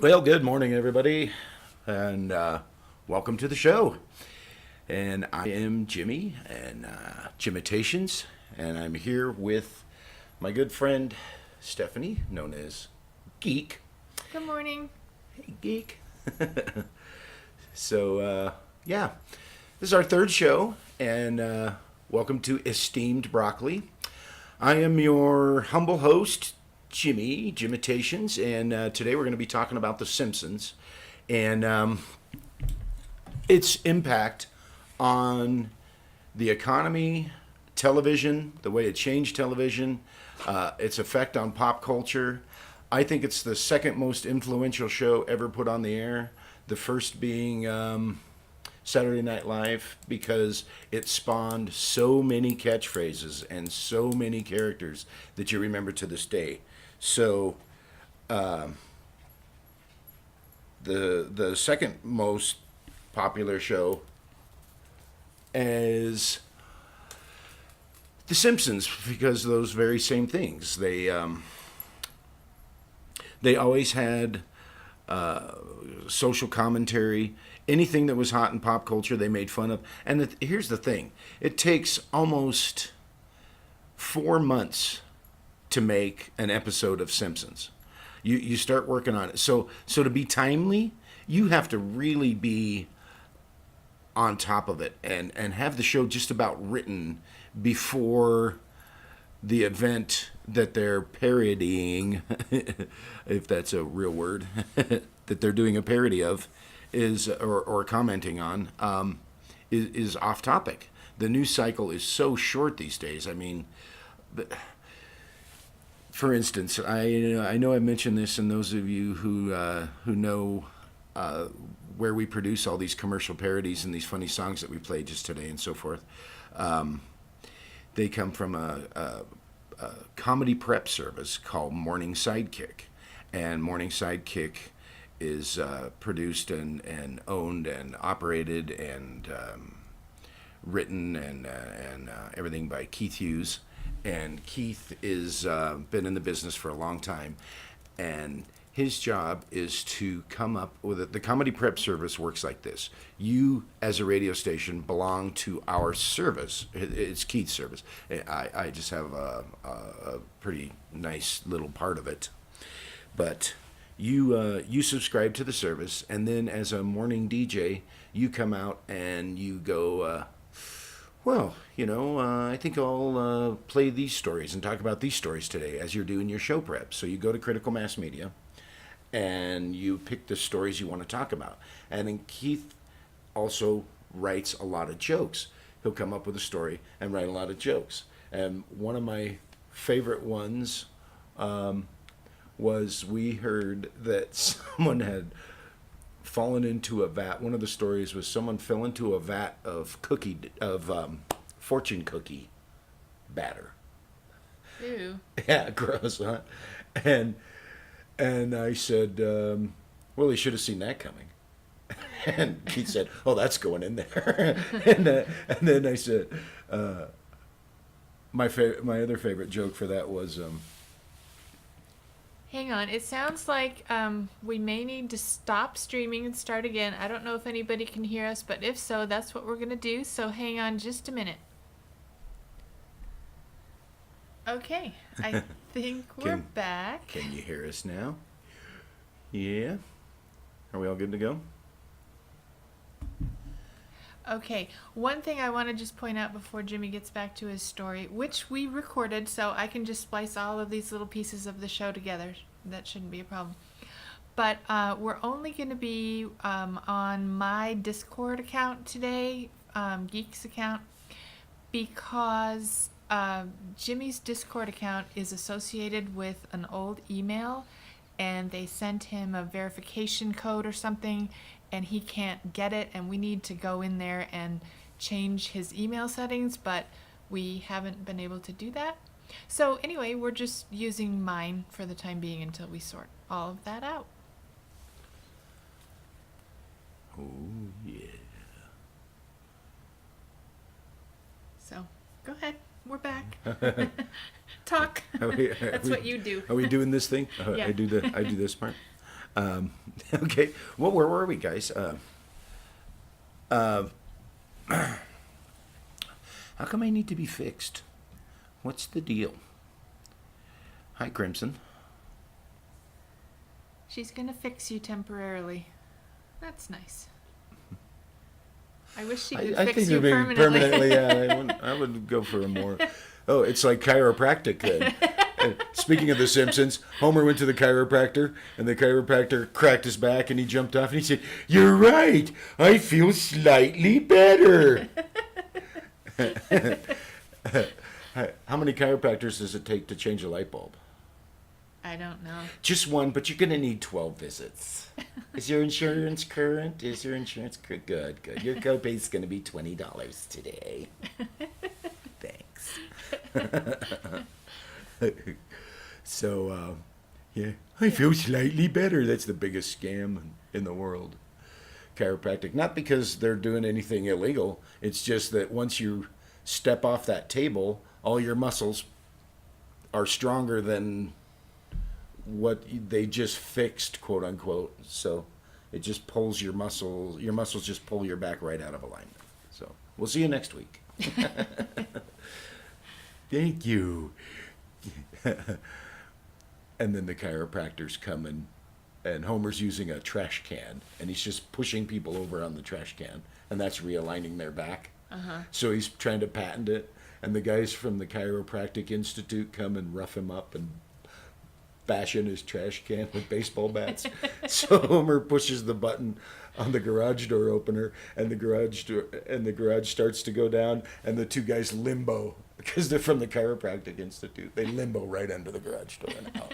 Well, good morning, everybody, and welcome to the show. And I am Jimmy, and Jimitations, and I'm here with my good friend Stephanie, known as Geek. Good morning. Hey, Geek. So, yeah, this is our third show, and welcome to Esteemed Broccoli. I am your humble host, Jimitations, and today we're going to be talking about The Simpsons and its impact on the economy, television, the way it changed television, its effect on pop culture. I think it's the second most influential show ever put on the air. The first being Saturday Night Live, because it spawned so many catchphrases and so many characters that you remember to this day. So, the second most popular show is The Simpsons, because of those very same things. They always had social commentary. Anything that was hot in pop culture, they made fun of. And here's the thing: it takes almost 4 months to make an episode of Simpsons. You start working on it. So to be timely, you have to really be on top of it and have the show just about written before the event that they're parodying, if that's a real word, that they're doing a parody of, is or commenting on, is off topic. The news cycle is so short these days. I mean, for instance, I know I mentioned this, and those of you who know where we produce all these commercial parodies and these funny songs that we played just today and so forth, they come from a comedy prep service called Morning Sidekick, and Morning Sidekick is produced and owned and operated and written and everything by Keith Hughes. And Keith is been in the business for a long time, and his job is to come up with it. The comedy prep service works like this: you, as a radio station, belong to our service. It's Keith's service. I just have a pretty nice little part of it, but you subscribe to the service, and then as a morning DJ, you come out and you go. Well, I think I'll play these stories and talk about these stories today as you're doing your show prep. So you go to Critical Mass Media and you pick the stories you want to talk about. And then Keith also writes a lot of jokes. He'll come up with a story and write a lot of jokes. And one of my favorite ones was, we heard that someone had fallen into a vat. One of the stories was someone fell into a vat of fortune cookie batter. Ew. Yeah, gross, huh? And I said, well, he should have seen that coming. And Keith said, oh, that's going in there. and then I said, my other favorite joke for that was, Hang on. It sounds like we may need to stop streaming and start again. I don't know if anybody can hear us, but if so, that's what we're going to do. So hang on just a minute. Okay. I think we're back. Can you hear us now? Yeah. Are we all good to go? Okay. One thing I want to just point out before Jimmy gets back to his story, which we recorded, so I can just splice all of these little pieces of the show together. That shouldn't be a problem. But we're only going to be on my Discord account today, Geek's account, because Jimmy's Discord account is associated with an old email, and they sent him a verification code or something, and he can't get it, and we need to go in there and change his email settings, but we haven't been able to do that. So anyway, we're just using mine for the time being until we sort all of that out. Oh, yeah. So go ahead. We're back. Talk. That's what you do. Are we doing this thing? Yeah. I do this part. Okay, well, where were we, guys? How come I need to be fixed? What's the deal? Hi, Crimson. She's gonna fix you temporarily. That's nice. I wish she could I fix think you maybe permanently. yeah, I would go for a more. Oh, it's like chiropractic then. Speaking of The Simpsons, Homer went to the chiropractor, and the chiropractor cracked his back, and he jumped off, and he said, "You're right. I feel slightly better." How many chiropractors does it take to change a light bulb? I don't know. Just one, but you're going to need 12 visits. Is your insurance current? Is your insurance current? Good, good. Your copay's going to be $20 today. Thanks. So, yeah, I feel slightly better. That's the biggest scam in the world. Chiropractic. Not because they're doing anything illegal. It's just that once you step off that table, all your muscles are stronger than what they just fixed, quote unquote. So it just pulls your muscles. Your muscles just pull your back right out of alignment. So we'll see you next week. Thank you. And then the chiropractor's coming, and Homer's using a trash can, and he's just pushing people over on the trash can, and that's realigning their back. So he's trying to patent it, and the guys from the Chiropractic Institute come and rough him up and bash in his trash can with baseball bats. So Homer pushes the button on the garage door opener, and the garage starts to go down, and the two guys limbo because they're from the Chiropractic Institute. They limbo right under the garage door and out.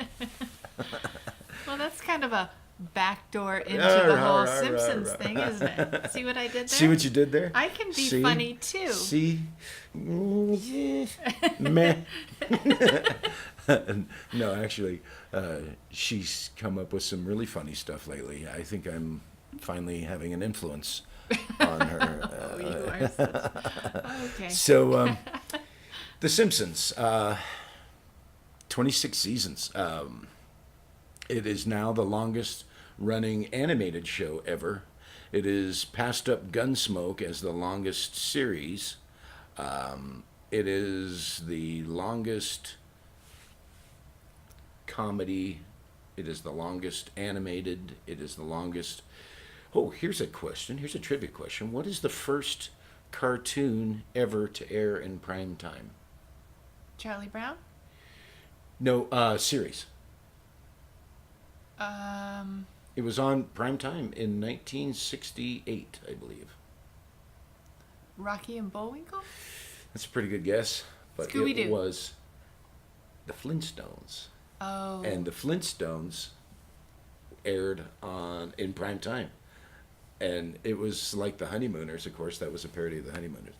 Well, that's kind of a backdoor into the whole Simpsons thing, isn't it? See what I did there? See what you did there? I can be funny too. See? Meh. No, actually, she's come up with some really funny stuff lately. I think I'm finally having an influence on her. Oh, you are okay. So, The Simpsons, 26 seasons. It is now the longest running animated show ever. It is passed up Gunsmoke as the longest series. It is the longest comedy. It is the longest animated. It is the longest. Oh, here's a question. Here's a trivia question. What is the first cartoon ever to air in prime time? Charlie Brown? No, series. It was on prime time in 1968, I believe. Rocky and Bullwinkle? That's a pretty good guess, but Scooby-Doo. it was the Flintstones. Oh. And the Flintstones aired in prime time. And it was like the Honeymooners, of course. That was a parody of the Honeymooners.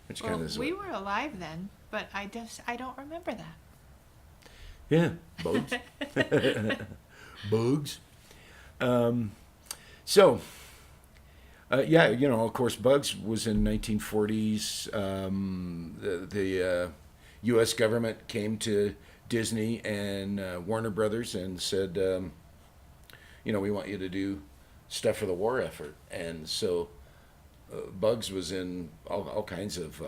Which Well, kind of is we were alive then, but I don't remember that. Yeah, bugs. Bugs. Yeah, of course, Bugs was in 1940s. The U.S. government came to Disney and Warner Brothers and said, we want you to do stuff for the war effort. And so Bugs was in all kinds of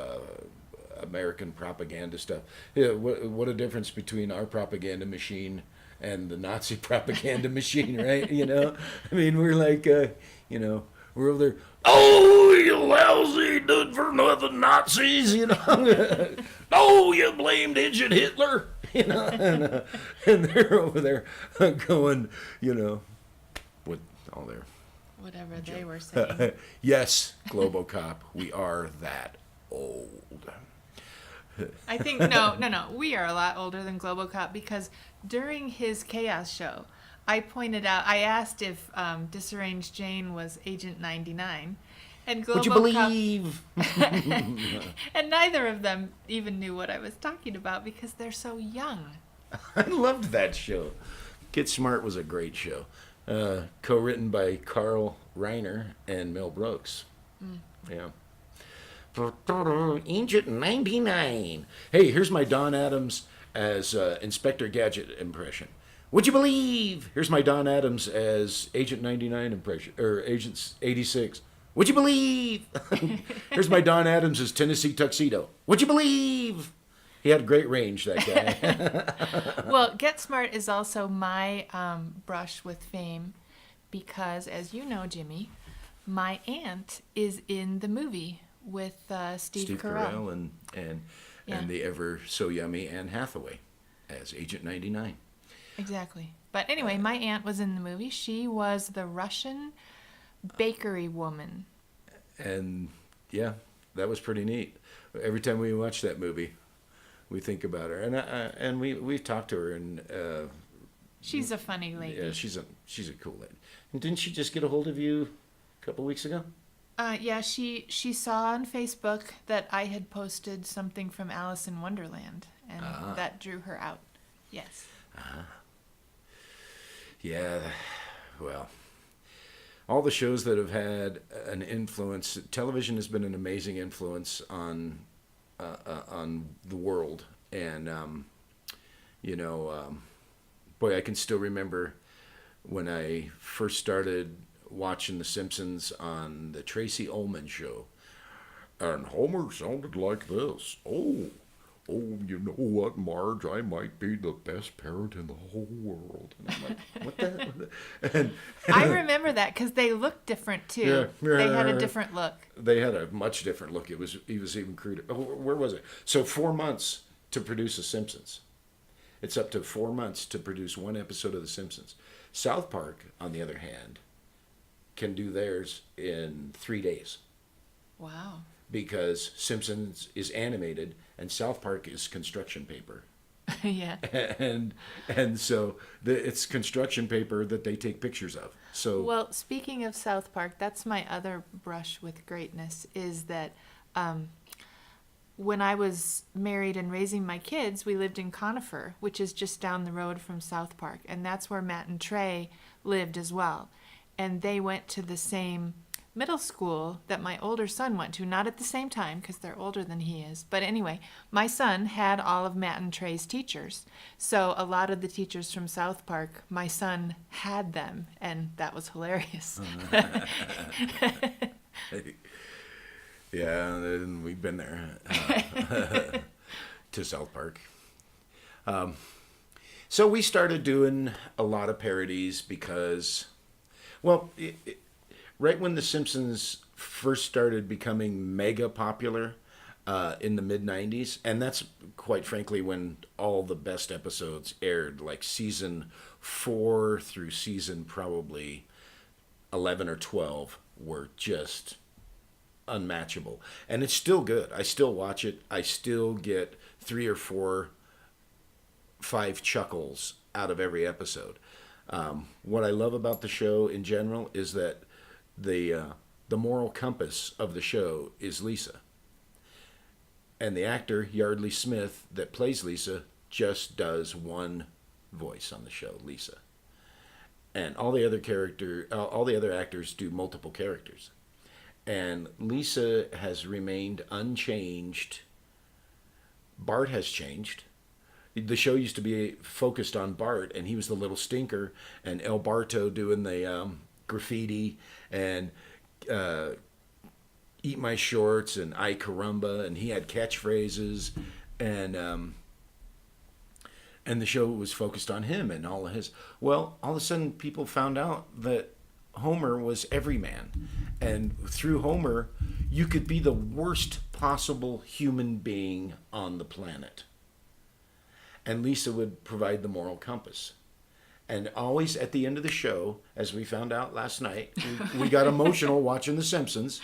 American propaganda stuff. Yeah, what a difference between our propaganda machine and the Nazi propaganda machine, right? I mean, we're like, we're over there, oh, you lousy, good for nothing Nazis, oh, you blamed idiot Hitler, and they're over there going, with all their Whatever they were saying. yes, Globocop, we are that old. I think, no, we are a lot older than Globocop because during his Chaos show, I asked if Disarranged Jane was Agent 99. And Globocop, Would you believe? and neither of them even knew what I was talking about because they're so young. I loved that show. Get Smart was a great show. Co-written by Carl Reiner and Mel Brooks. Yeah. Agent 99. Hey, here's my Don Adams as Inspector Gadget impression. Would you believe? Here's my Don Adams as Agent 99 impression, or Agent 86. Would you believe? Here's my Don Adams as Tennessee Tuxedo. Would you believe? He had great range, that guy. Well, Get Smart is also my brush with fame because, as you know, Jimmy, my aunt is in the movie with Steve Carell. And the ever so yummy Anne Hathaway as Agent 99. Exactly. But anyway, my aunt was in the movie. She was the Russian bakery woman. And yeah, that was pretty neat. Every time we watch that movie, we think about her, and we've talked to her, and she's a funny lady. Yeah, she's a cool lady. And didn't she just get a hold of you a couple weeks ago? Yeah, she saw on Facebook that I had posted something from Alice in Wonderland, and that drew her out. Yes. Yeah, well, all the shows that have had an influence, television has been an amazing influence on the world, and boy, I can still remember when I first started watching The Simpsons on the Tracy Ullman show, and Homer sounded like this. Oh, you know what, Marge? I might be the best parent in the whole world. And I'm like, what the? And I remember that because they looked different too. Yeah. They had a different look. They had a much different look. He was even cruder. Oh, where was it? So 4 months to produce The Simpsons. It's up to 4 months to produce one episode of The Simpsons. South Park, on the other hand, can do theirs in 3 days. Wow. Because Simpsons is animated and South Park is construction paper. Yeah. And so it's construction paper that they take pictures of. So well, speaking of South Park, that's my other brush with greatness is that when I was married and raising my kids, we lived in Conifer, which is just down the road from South Park. And that's where Matt and Trey lived as well. And they went to the same middle school that my older son went to, not at the same time because they're older than he is. But anyway, my son had all of Matt and Trey's teachers. So a lot of the teachers from South Park, my son had them, and that was hilarious. Yeah, we've been there to South Park. So we started doing a lot of parodies because, well, right when The Simpsons first started becoming mega popular in the mid-90s, and that's quite frankly when all the best episodes aired, like season 4 through season probably 11 or 12 were just unmatchable. And it's still good. I still watch it. I still get 3 or 4, 5 chuckles out of every episode. What I love about the show in general is that the moral compass of the show is Lisa. And the actor, Yardley Smith, that plays Lisa, just does one voice on the show, Lisa. And all the other actors do multiple characters. And Lisa has remained unchanged. Bart has changed. The show used to be focused on Bart, and he was the little stinker, and El Barto doing the graffiti, and Eat My Shorts, and Ay Caramba, and he had catchphrases, and the show was focused on him and all of his. Well, all of a sudden, people found out that Homer was everyman, and through Homer, you could be the worst possible human being on the planet, and Lisa would provide the moral compass. And always at the end of the show, as we found out last night, we got emotional watching The Simpsons.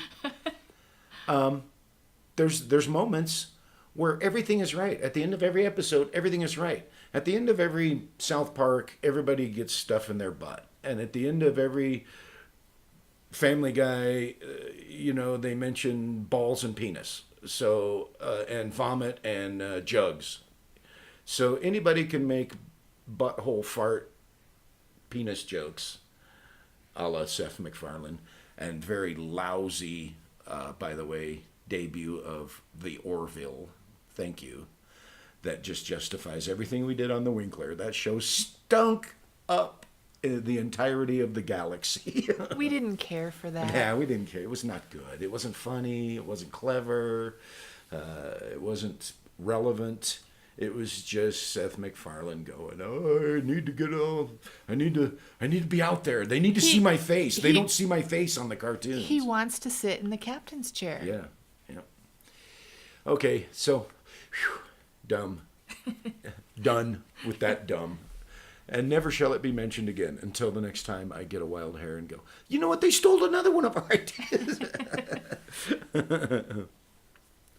There's moments where everything is right. At the end of every episode, everything is right. At the end of every South Park, everybody gets stuff in their butt. And at the end of every Family Guy, they mention balls and penis. So, and vomit and jugs. So anybody can make butthole fart penis jokes, a la Seth MacFarlane, and very lousy, by the way, debut of The Orville. Thank you. That just justifies everything we did on The Winkler. That show stunk up the entirety of the galaxy. We didn't care for that. Yeah, we didn't care. It was not good. It wasn't funny. It wasn't clever. It wasn't relevant. It was just Seth MacFarlane going, "Oh, I need to get off. I need to be out there. They need to see my face. They don't see my face on the cartoons." He wants to sit in the captain's chair. Yeah, yeah. Okay, so, dumb. Done with that dumb. And never shall it be mentioned again until the next time I get a wild hair and go, you know what? They stole another one of our ideas.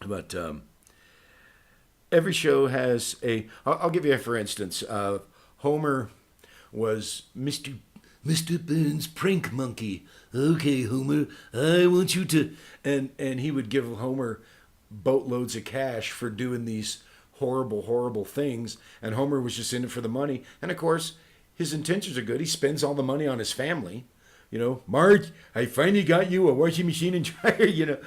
But every show has a. I'll give you for instance. Homer was Mr. Burns' prank monkey. Okay, Homer, I want you to, and he would give Homer boatloads of cash for doing these horrible things, and Homer was just in it for the money. And of course, his intentions are good. He spends all the money on his family. You know, Marge, I finally got you a washing machine and dryer. You know,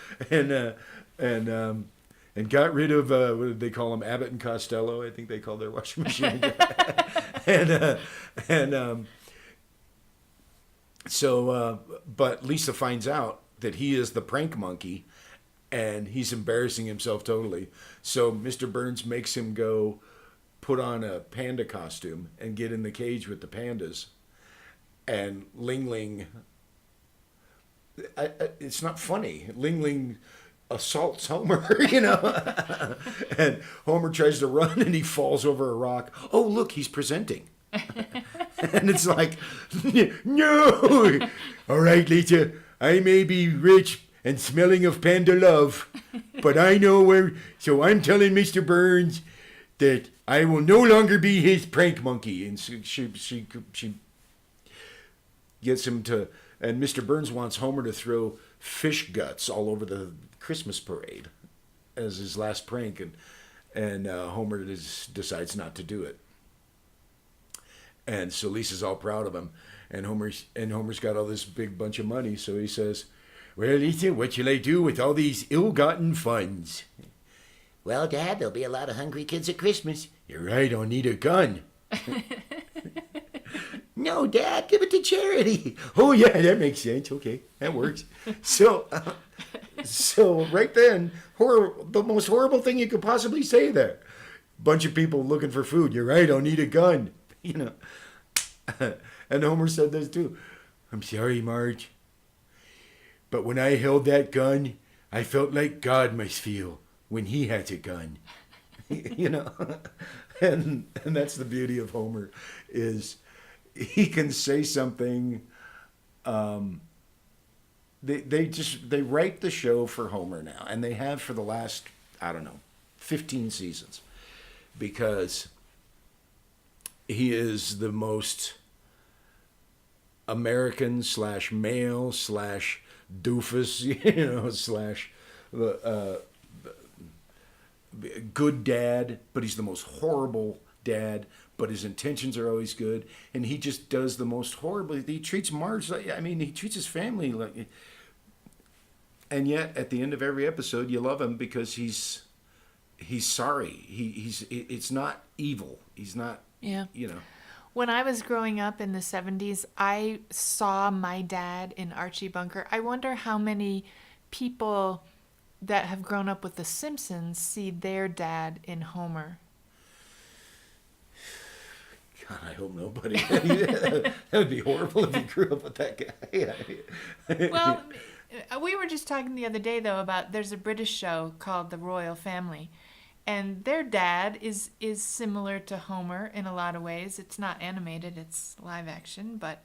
and got rid of what did they call them? Abbott and Costello, I think they called their washing machine. But Lisa finds out that he is the prank monkey, and he's embarrassing himself totally. So Mr. Burns makes him go put on a panda costume and get in the cage with the pandas. And Ling Ling, it's not funny. Ling Ling assaults Homer, you know. And Homer tries to run and he falls over a rock. Oh, look, he's presenting. And it's like, no. All right, Lisa, I may be rich and smelling of panda love, but I know where, so I'm telling Mr. Burns that I will no longer be his prank monkey. And so she gets him to, and Mr. Burns wants Homer to throw fish guts all over the Christmas parade as his last prank, and Homer decides not to do it. And so Lisa's all proud of him, and Homer's got all this big bunch of money, so he says, well, Lisa, what shall I do with all these ill-gotten funds? Well, Dad, there'll be a lot of hungry kids at Christmas. You're right, I'll need a gun. No, Dad, give it to charity. Oh, yeah, that makes sense. Okay, that works. So right then, the most horrible thing you could possibly say there. Bunch of people looking for food. You're right, I'll need a gun. You know. And Homer said this too. I'm sorry, Marge, but when I held that gun, I felt like God must feel when he has a gun. You know? And that's the beauty of Homer, is he can say something. They write the show for Homer now, and they have for the last, 15 seasons, because he is the most American / male / doofus, you know, / good dad, but he's the most horrible dad, but his intentions are always good, and he just does the most horrible. He treats Marge like, he treats his family like, and yet at the end of every episode, you love him because he's sorry. It's not evil. He's not, Yeah. You know. When I was growing up in the 70s, I saw my dad in Archie Bunker. I wonder how many people that have grown up with The Simpsons see their dad in Homer. God, I hope nobody. That would be horrible if you grew up with that guy. Well, we were just talking the other day, though, about there's a British show called The Royal Family. And their dad is similar to Homer in a lot of ways. It's not animated, it's live action. But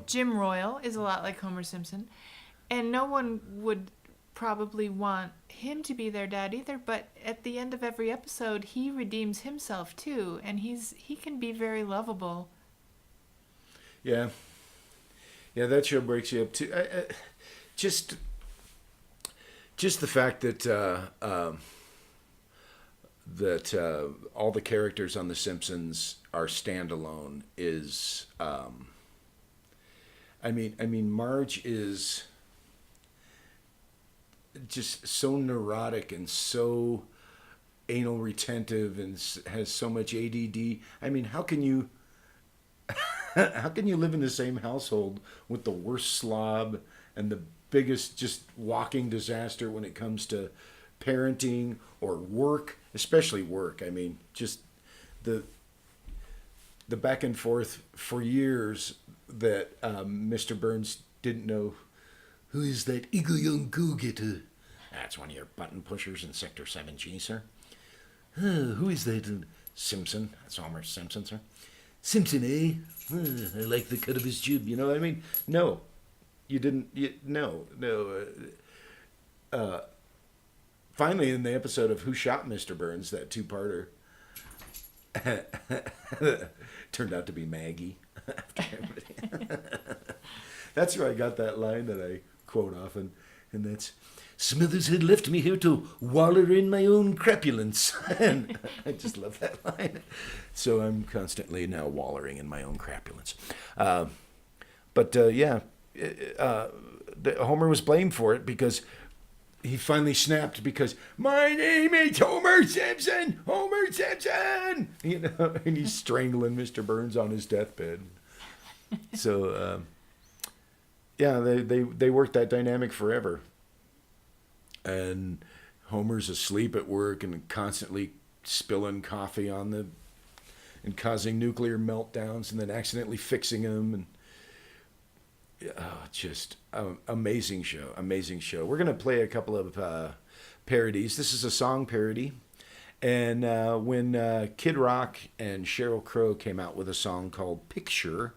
Jim Royal is a lot like Homer Simpson. And no one would probably want him to be their dad either. But at the end of every episode, he redeems himself too. And he can be very lovable. Yeah. Yeah, that show breaks you up too. Just the fact that all the characters on The Simpsons are standalone is, Marge is just so neurotic and so anal retentive and has so much ADD. I mean, how can you live in the same household with the worst slob and the biggest just walking disaster when it comes to parenting or work, especially work? I mean, just the back and forth for years that Mr. Burns didn't know who is that eagle young go-getter. That's one of your button pushers in Sector 7G, sir. Who is that? Simpson. That's Homer Simpson, sir. Simpson, eh? I like the cut of his jib. You know what I mean? No, you didn't. No. Finally, in the episode of Who Shot Mr. Burns, that two-parter, turned out to be Maggie. That's where I got that line that I quote often, and that's, Smithers had left me here to waller in my own crapulence. And I just love that line. So I'm constantly now wallering in my own crapulence. Homer was blamed for it because he finally snapped because, my name is Homer Simpson! Homer Simpson! You know, and he's strangling Mr. Burns on his deathbed. So, they worked that dynamic forever. And Homer's asleep at work and constantly spilling coffee and causing nuclear meltdowns and then accidentally fixing them. And just amazing show. We're going to play a couple of parodies. This is a song parody. And when Kid Rock and Sheryl Crow came out with a song called Picture,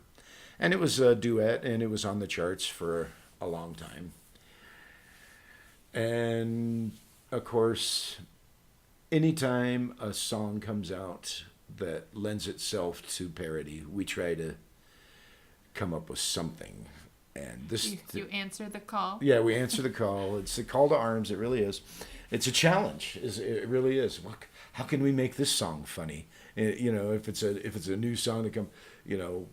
and it was a duet, and it was on the charts for a long time. And, of course, anytime a song comes out that lends itself to parody, we try to come up with something. And this, you answer the call. Yeah, we answer the call. It's a call to arms. It really is. It's a challenge. It really is. How can we make this song funny? You know, if it's a new song that comes, you know,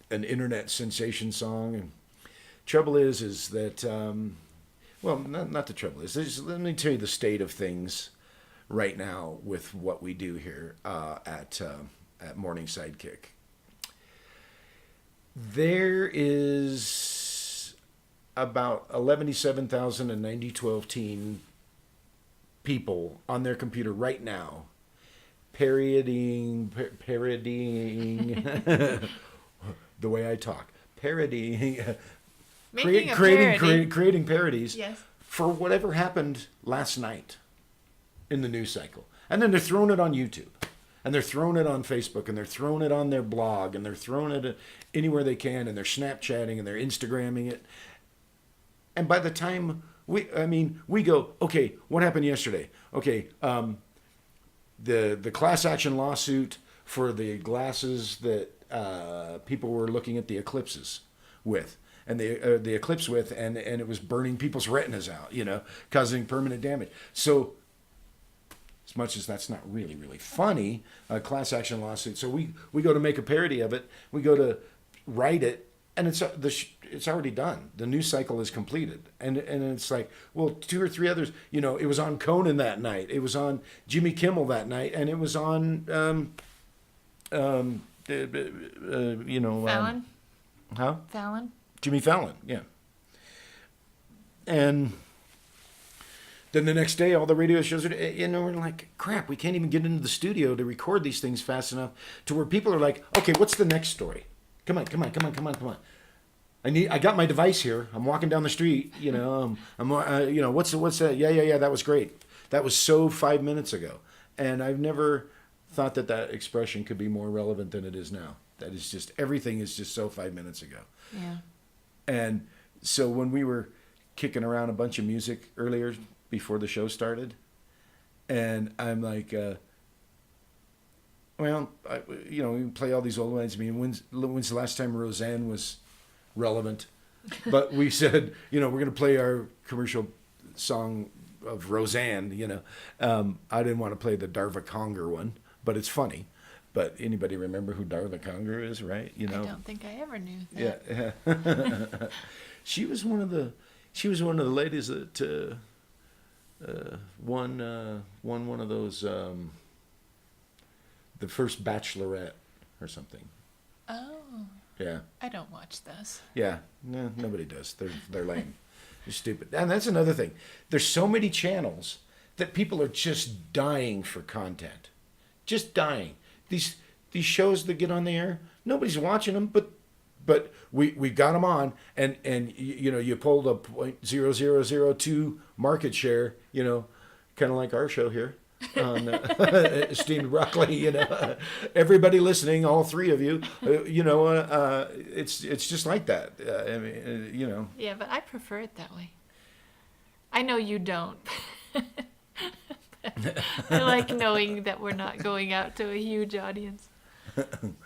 an internet sensation song. And trouble is that. Well, not the trouble is. Let me tell you the state of things right now with what we do here at Morning Sidekick. There is about 11,790 teen people on their computer right now parodying the way I talk. Parodying. Creating parodies, yes, for whatever happened last night in the news cycle. And then they're throwing it on YouTube. And they're throwing it on Facebook. And they're throwing it on their blog. And they're throwing it anywhere they can. And they're Snapchatting and they're Instagramming it. And by the time we go, okay, what happened yesterday? Okay, the class action lawsuit for the glasses that people were looking at the eclipses with. And the eclipse with, and it was burning people's retinas out, you know, causing permanent damage. So, as much as that's not really, really funny, a class action lawsuit. So we go to make a parody of it. We go to write it, and it's already done. The news cycle is completed, and it's like, well, 2 or 3 others. You know, it was on Conan that night. It was on Jimmy Kimmel that night, and it was on Fallon. Fallon. Jimmy Fallon, yeah. And then the next day, all the radio shows are, we're like, crap, we can't even get into the studio to record these things fast enough to where people are like, okay, what's the next story? Come on. I got my device here. I'm walking down the street, you know. What's that? Yeah, that was great. That was so 5 minutes ago. And I've never thought that expression could be more relevant than it is now. That is just, everything is just so 5 minutes ago. Yeah. And so when we were kicking around a bunch of music earlier before the show started, and I'm like, we play all these old ones. I mean, when's the last time Roseanne was relevant? But we said, we're going to play our commercial song of Roseanne, I didn't want to play the Darva Conger one, but it's funny. But anybody remember who Darla Conger is, right? I don't think I ever knew that. Yeah. She was one of the ladies that won one of those, the first Bachelorette or something. Oh. Yeah. I don't watch those. Yeah. No, nobody does. They're lame. They're stupid. And that's another thing. There's so many channels that people are just dying for content. Just dying. These shows that get on the air, nobody's watching them, but we got them on, and you pulled a 0.0002 market share, kind of like our show here on Esteemed Broccoli. Everybody listening, all three of you, it's just like that. I mean. Yeah, but I prefer it that way. I know you don't. I like knowing that we're not going out to a huge audience.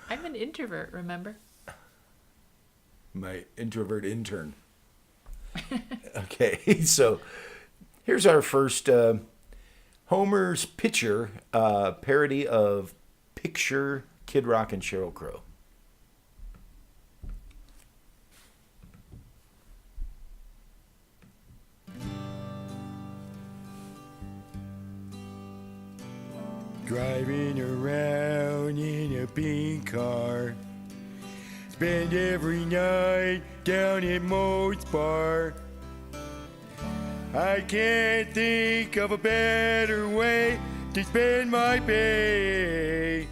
I'm an introvert, remember? My introvert intern. Okay, so here's our first Homer's Picture parody of Picture Kid Rock and Sheryl Crow. Driving around in a pink car. Spend every night down at Moe's bar. I can't think of a better way to spend my pay.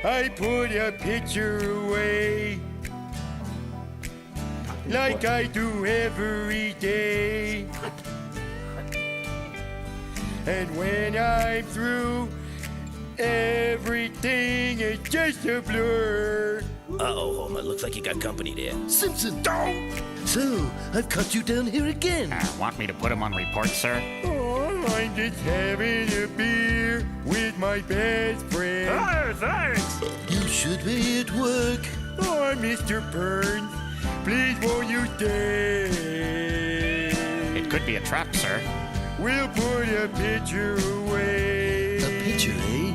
I put a picture away like I do every day. And when I'm through, everything is just a blur. Uh-oh, Homer. Looks like you got company there. Simpson! So, I've caught you down here again. Want me to put him on report, sir? Oh, I'm just having a beer with my best friend. Oh, thanks! You should be at work. Oh, Mr. Burns, please won't you stay? It could be a trap, sir. We'll put a picture away. A picture, eh?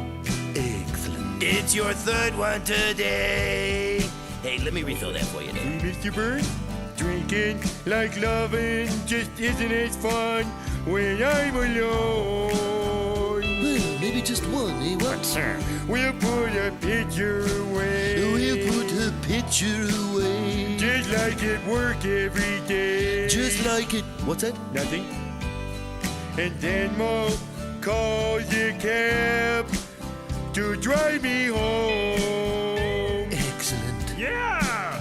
Excellent. It's your third one today. Hey, let me refill that for you there. Mr. Burns, drinking like loving just isn't as fun when I'm alone. Well, maybe just one, eh? But, What? sir, We'll put a picture away. We'll put a picture away. Just like at work every day. Just like it. What's that? Nothing. And then Mo calls a cab to drive me home. Excellent. yeah!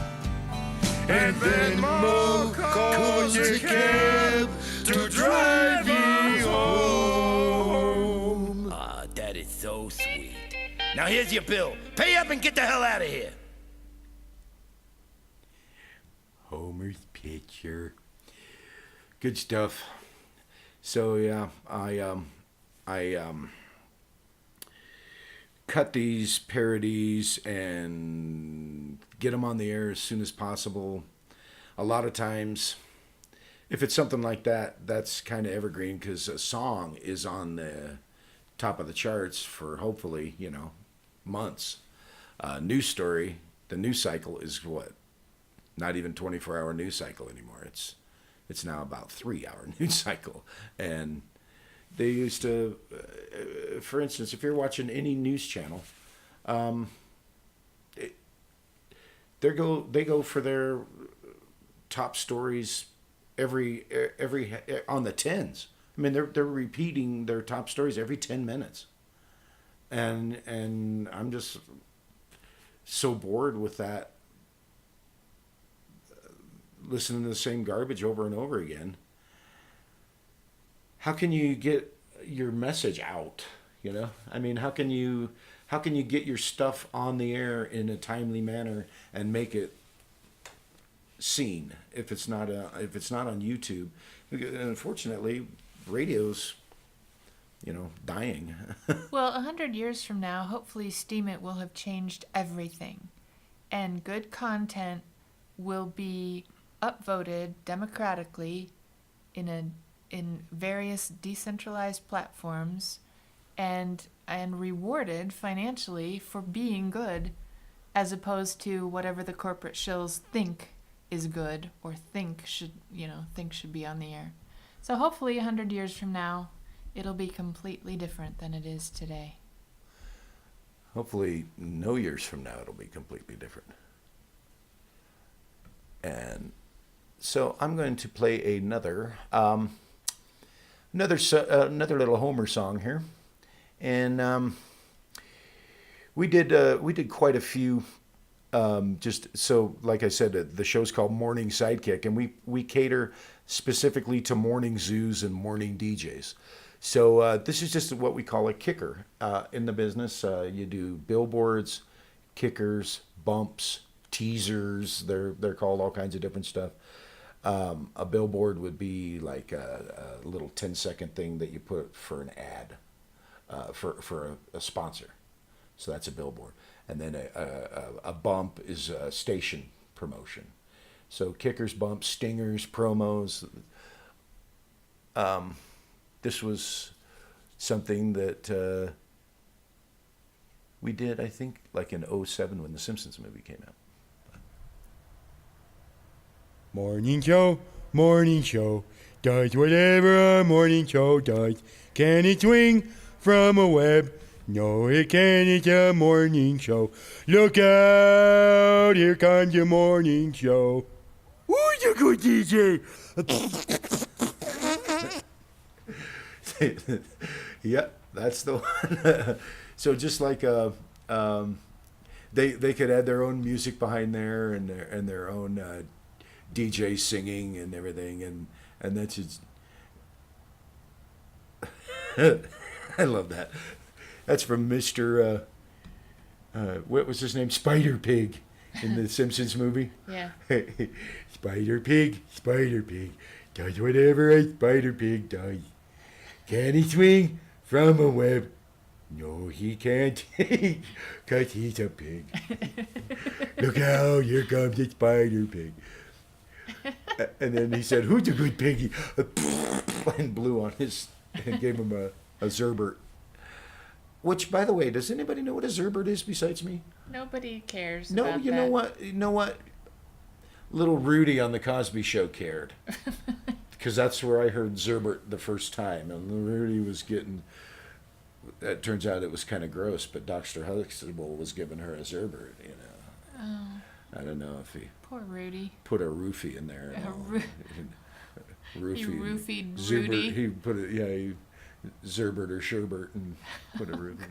And then Mo calls a cab to drive me home. Ah, that is so sweet. Now here's your bill. Pay up and get the hell out of here. Homer's Picture. Good stuff. So yeah, I cut these parodies and get them on the air as soon as possible. A lot of times, if it's something like that, that's kind of evergreen because a song is on the top of the charts for hopefully, months. News story, the news cycle is what? Not even 24-hour news cycle anymore. It's now about 3-hour news cycle. And they used to, for instance, if you're watching any news channel, they go for their top stories every on the tens. I mean, they're repeating their top stories every 10 minutes, and I'm just so bored with that, listening to the same garbage over and over again. How can you get your message out? I mean, how can you get your stuff on the air in a timely manner and make it seen if it's not on YouTube? And unfortunately, radio's dying. Well, 100 years from now, hopefully STEEMed will have changed everything. And good content will be upvoted democratically in various decentralized platforms and rewarded financially for being good, as opposed to whatever the corporate shills think is good or think should be on the air. So hopefully 100 years from now, it'll be completely different than it is today. Hopefully, no years from now, it'll be completely different. And so I'm going to play another little Homer song here, and we did quite a few. Just so, like I said, the show's called Morning Sidekick, and we cater specifically to morning zoos and morning DJs. So this is just what we call a kicker in the business. You do billboards, kickers, bumps, teasers. They're called all kinds of different stuff. A billboard would be like a little 10-second thing that you put for an ad for a sponsor. So that's a billboard. And then a bump is a station promotion. So kickers, bumps, stingers, promos. This was something that we did, I think, like in 2007 when the Simpsons movie came out. Morning show, does whatever a morning show does. Can it swing from a web? No, it can't, it's a morning show. Look out, here comes your morning show. Who's a good DJ? Yep, that's the one. So just like they could add their own music behind there and their own DJ singing and everything, and that's just I love that. That's from Mr. What was his name? Spider Pig in the Simpsons movie. Yeah. Spider Pig, does whatever a Spider Pig does. Can he swing from a web? No, he can't, 'cause he's a pig. Look out, here comes the Spider Pig. And then he said, who's a good piggy? And blew on his, and gave him a Zerbert. Which, by the way, does anybody know what a Zerbert is besides me? Nobody cares. No, about you that. know what? You know what? Little Rudy on the Cosby Show cared. Because that's where I heard Zerbert the first time. And Rudy was getting... It turns out it was kind of gross, but Dr. Huxtable was giving her a Zerbert, you know. Oh, I don't know if he poor Rudy. put a roofie in there. A and all. Roofie. He roofied Zerbert, Rudy. He put it, yeah, he Zerbert or Sherbert and put a roofie.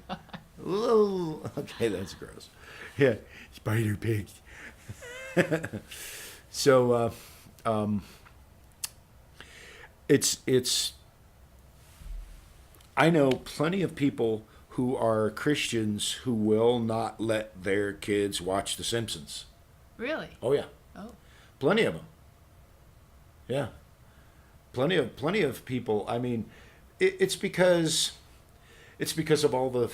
Oh, okay, that's gross. Yeah, Spider Pig. So, it's. I know plenty of people who are Christians who will not let their kids watch The Simpsons. Really? Oh yeah, Oh. plenty of them. Yeah, plenty of people. I mean, it's because of all the.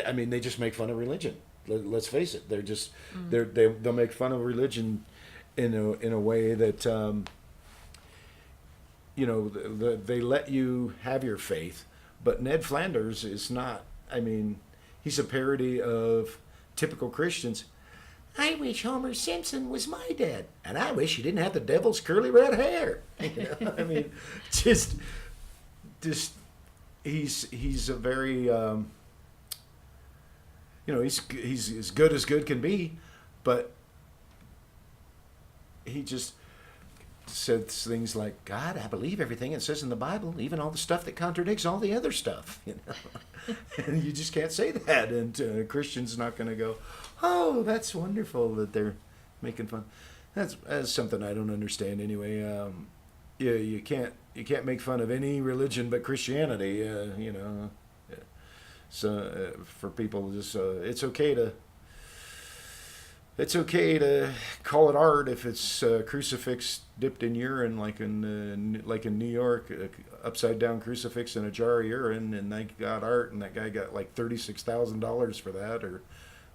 I mean, they just make fun of religion. Let's face it. They're just they'll make fun of religion in a way that you know they let you have your faith, but Ned Flanders is not. I mean, he's a parody of typical Christians. I wish Homer Simpson was my dad, and I wish he didn't have the devil's curly red hair. You know? I mean, just he's a very you know, he's as good can be, but he just says things like, God, I believe everything it says in the Bible, even all the stuff that contradicts all the other stuff, you know. And you just can't say that, and Christians not going to go, oh, that's wonderful that they're making fun. That's something I don't understand anyway. Yeah, you can't make fun of any religion but Christianity, you know. So for people, just it's okay to call it art if it's a crucifix dipped in urine, like in New York, upside down crucifix in a jar of urine, and they got art, and that guy got like $36,000 for that, or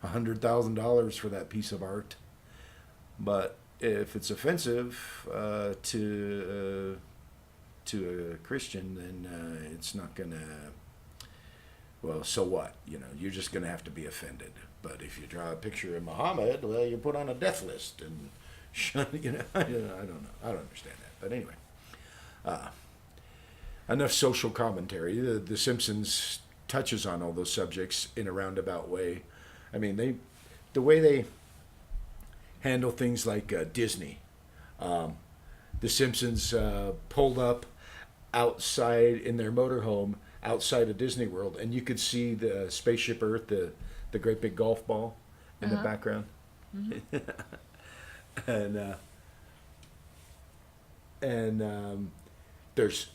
$100,000 for that piece of art. But if it's offensive to a Christian, then it's not gonna. Well, so what? You know, you're just going to have to be offended. But if you draw a picture of Muhammad, well, you're put on a death list and You know, I don't know. I don't understand that. But anyway, enough social commentary. The Simpsons touches on all those subjects in a roundabout way. I mean, the way they handle things like Disney. The Simpsons pulled up outside in their motorhome outside of Disney World, and you could see the spaceship Earth, the great big golf ball in the background. and there's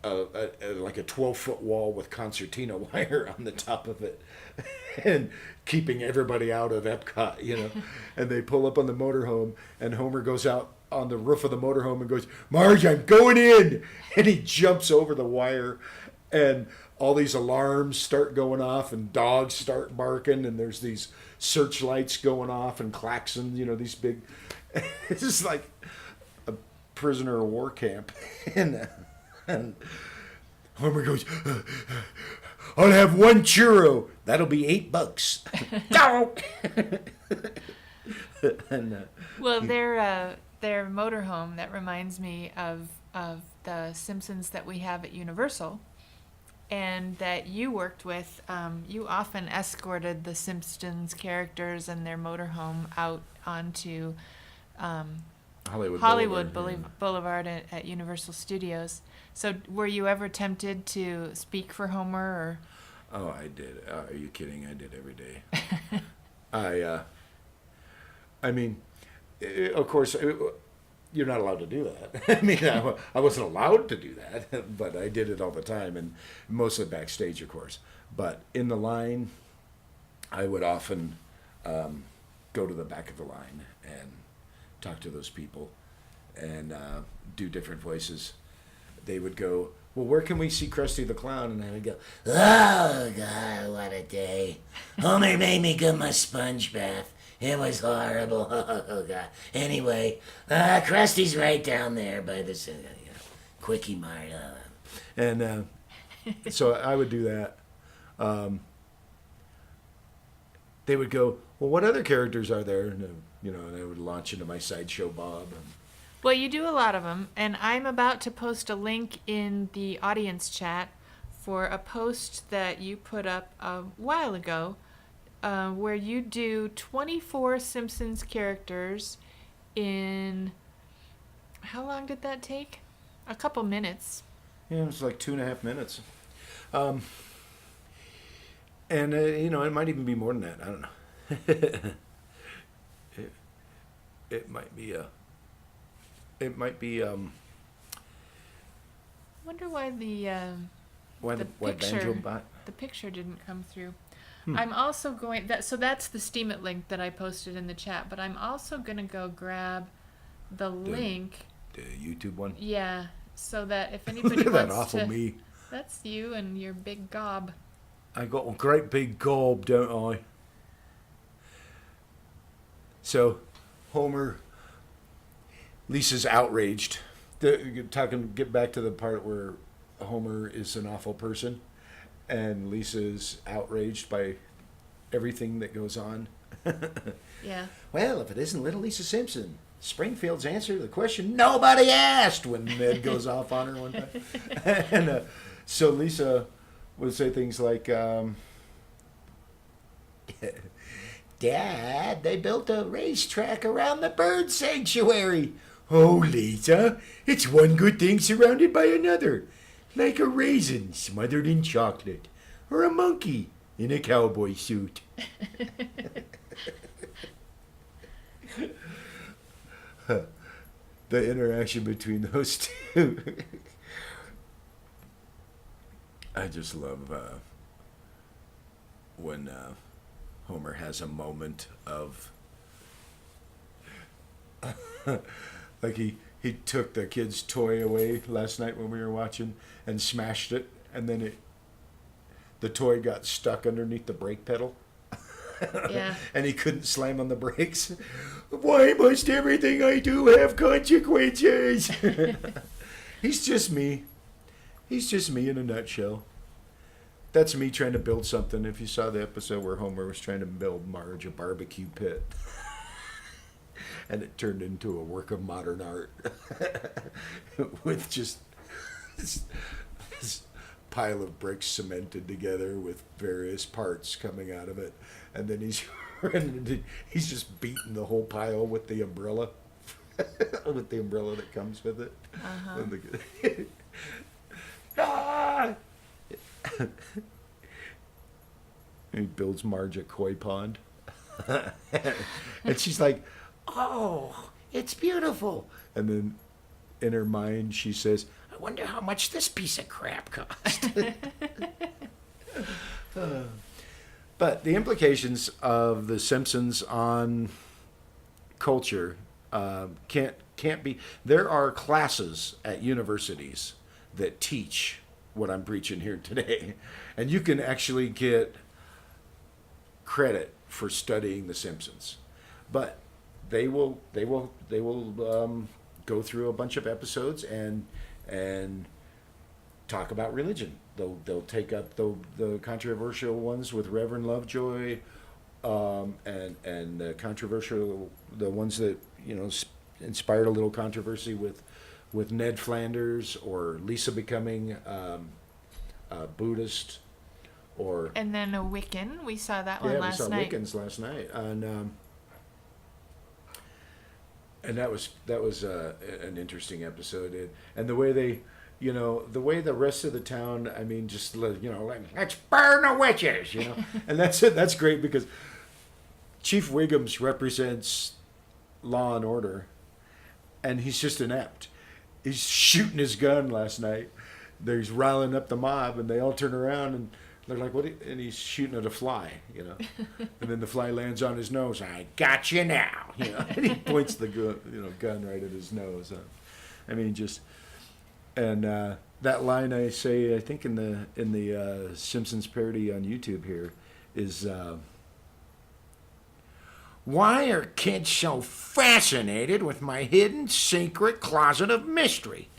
like a 12-foot wall with concertina wire on the top of it, and keeping everybody out of Epcot, you know. And they pull up on the motorhome, and Homer goes out on the roof of the motorhome and goes, "Marge, I'm going in!" And he jumps over the wire, and all these alarms start going off, and dogs start barking, and there's these searchlights going off and klaxons, you know, these big. It's just like a prisoner of war camp, and Homer goes, "I'll have one churro. That'll be $8." and Well, their motorhome, that reminds me of the Simpsons that we have at Universal, and that you worked with. You often escorted the Simpsons characters and their motorhome out onto Hollywood Boulevard at Universal Studios. So were you ever tempted to speak for Homer? Or? Oh, I did. Are you kidding? I did every day. I mean, of course, you're not allowed to do that. I mean, I wasn't allowed to do that, but I did it all the time, and mostly backstage, of course. But in the line, I would often go to the back of the line and talk to those people and do different voices. They would go, "Well, where can we see Krusty the Clown?" And I would go, Oh, God, what a day. Homer made me get my sponge bath. It was horrible. Oh, God. Anyway, Krusty's right down there by the Quickie Mart. and so I would do that. They would go, "Well, what other characters are there?" And, you know, and I would launch into my sideshow Bob. And, Well, you do a lot of them, and I'm about to post a link in the audience chat for a post that you put up a while ago, where you do 24 Simpsons characters in, how long did that take? A couple minutes. yeah, it was like 2.5 minutes. And, you know, it might even be more than that. I don't know. It might be Wonder why why the why picture Banjo Bot? the picture didn't come through. I'm also going so that's the STEEMed link that I posted in the chat, but I'm also gonna go grab the link. The YouTube one. Yeah, so that if anybody Look at that wants awful to, me. that's you and your big gob. I got a great big gob, don't I? So, Homer, Lisa's outraged. Get back to the part where Homer is an awful person, and Lisa's outraged by everything that goes on. Yeah. Well, if it isn't little Lisa Simpson, Springfield's answer to the question nobody asked, when Ned goes off on her one time. And so Lisa would say things like, "Dad, they built a racetrack around the bird sanctuary." "Oh, Lisa, it's one good thing surrounded by another, like a raisin smothered in chocolate, or a monkey in a cowboy suit." The interaction between those two. I just love when Homer has a moment of like he took the kid's toy away last night when we were watching and smashed it, and then the toy got stuck underneath the brake pedal. Yeah. And he couldn't slam on the brakes. "Why must everything I do have consequences?" He's just me. He's just me in a nutshell. That's me trying to build something. If you saw the episode where Homer was trying to build Marge a barbecue pit. And it turned into a work of modern art with just this pile of bricks cemented together with various parts coming out of it. And then he's just beating the whole pile with the umbrella. With the umbrella that comes with it. Ah! He builds Marge a koi pond. And she's like, oh, it's beautiful. And then in her mind she says, I wonder how much this piece of crap cost. But the implications of The Simpsons on culture can't be. There are classes at universities that teach what I'm preaching here today, and you can actually get credit for studying The Simpsons, but they will go through a bunch of episodes and talk about religion. They'll take up the controversial ones with Reverend Lovejoy, and the ones that inspired a little controversy with Ned Flanders or Lisa becoming a Buddhist, or And then a Wiccan. We saw that one last we saw night. Wiccans last night, and that was an interesting episode, and the way they. The way the rest of the town, I mean, just, let's burn the witches, And that's great because Chief Wiggums represents law and order, and he's just inept. He's shooting his gun last night. He's riling up the mob, and they all turn around, and they're like, what? And he's shooting at a fly, And then the fly lands on his nose. I got you now, And he points the gun right at his nose. I mean, just... And that line I say, I think in the Simpsons parody on YouTube here, is why are kids so fascinated with my hidden secret closet of mystery?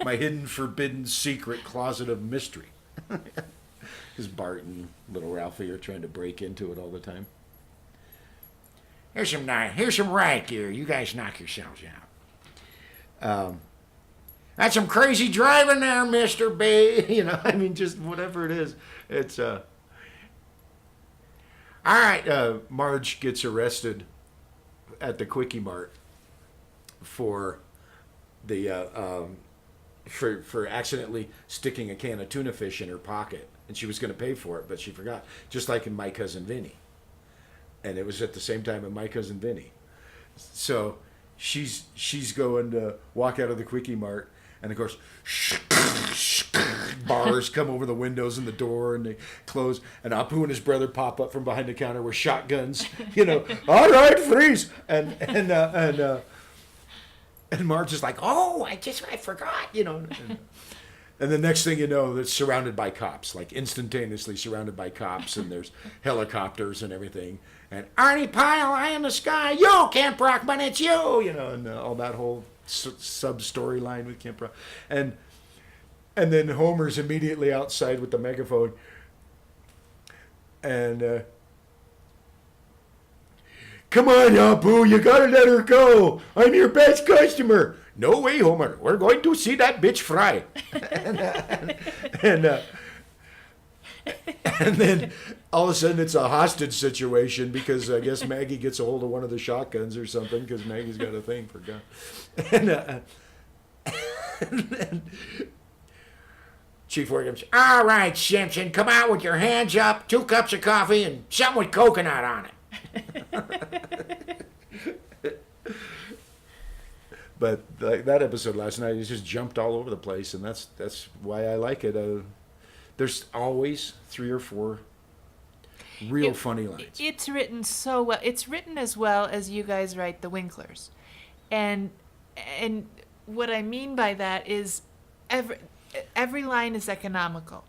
My hidden forbidden secret closet of mystery. Because Bart and little Ralphie are trying to break into it all the time. Here's some riot gear. You guys knock yourselves out. That's some crazy driving there, Mr. B. I mean, just whatever it is. It's, all right, Marge gets arrested at the Quickie Mart for for accidentally sticking a can of tuna fish in her pocket. And she was going to pay for it, but she forgot. Just like in My Cousin Vinny. And it was at the same time in My Cousin Vinny. So she's going to walk out of the Quickie Mart. And of course, bars come over the windows and the door, and they close. And Apu and his brother pop up from behind the counter with shotguns. All right, freeze! And Marge is like, oh, I forgot, And the next thing you know, it's surrounded by cops, like instantaneously surrounded by cops, and there's helicopters and everything. And Arnie Pyle, eye in the sky, you, Camp Brockman, it's you, and all that whole sub-storyline with Camp Brockman. And then Homer's immediately outside with the megaphone. And, come on, Apu, you gotta let her go. I'm your best customer. No way, Homer. We're going to see that bitch fry. And then all of a sudden it's a hostage situation because I guess Maggie gets a hold of one of the shotguns or something because Maggie's got a thing for guns. And then Chief Wiggums, all right, Simpson, come out with your hands up, 2 cups of coffee, and something with coconut on it. But that episode last night, it just jumped all over the place, and that's why I like it. There's always 3 or 4 real funny lines. It's written so well. It's written as well as you guys write the Winklers. And what I mean by that is every line is economical.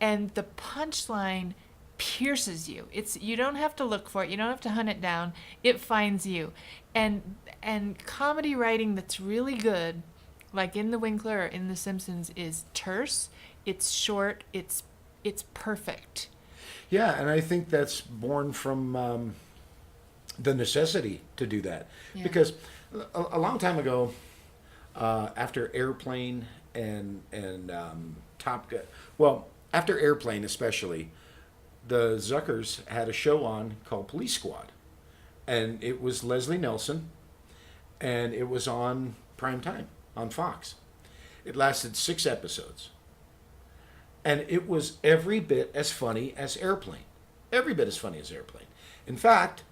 And the punchline pierces you. You don't have to look for it. You don't have to hunt it down. It finds you. And comedy writing that's really good, like in The Winkler or in The Simpsons, is terse. It's short. It's perfect. Yeah, and I think that's born from the necessity to do that. Yeah. Because a long time ago, after Airplane and Top Gun, well, after Airplane especially, the Zuckers had a show on called Police Squad, and it was Leslie Nelson, and it was on prime time on Fox. It lasted 6 episodes, and it was every bit as funny as Airplane. Every bit as funny as Airplane. In fact,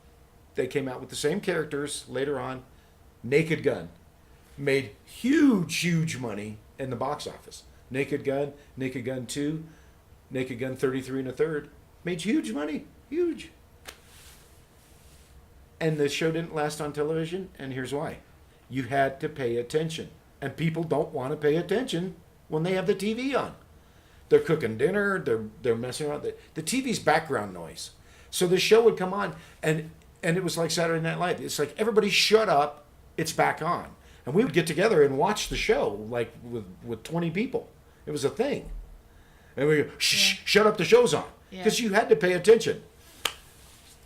they came out with the same characters later on. Naked Gun made huge money in the box office. Naked Gun 2, Naked Gun 33 1/3 made huge money, huge. And the show didn't last on television, and here's why. You had to pay attention, and people don't want to pay attention when they have the TV on. They're cooking dinner, they're messing around. The TV's background noise. So the show would come on, and it was like Saturday Night Live. It's like, everybody shut up, it's back on. And we would get together and watch the show, like with 20 people. It was a thing. And we go, shh, shut up, the show's on. Because you had to pay attention.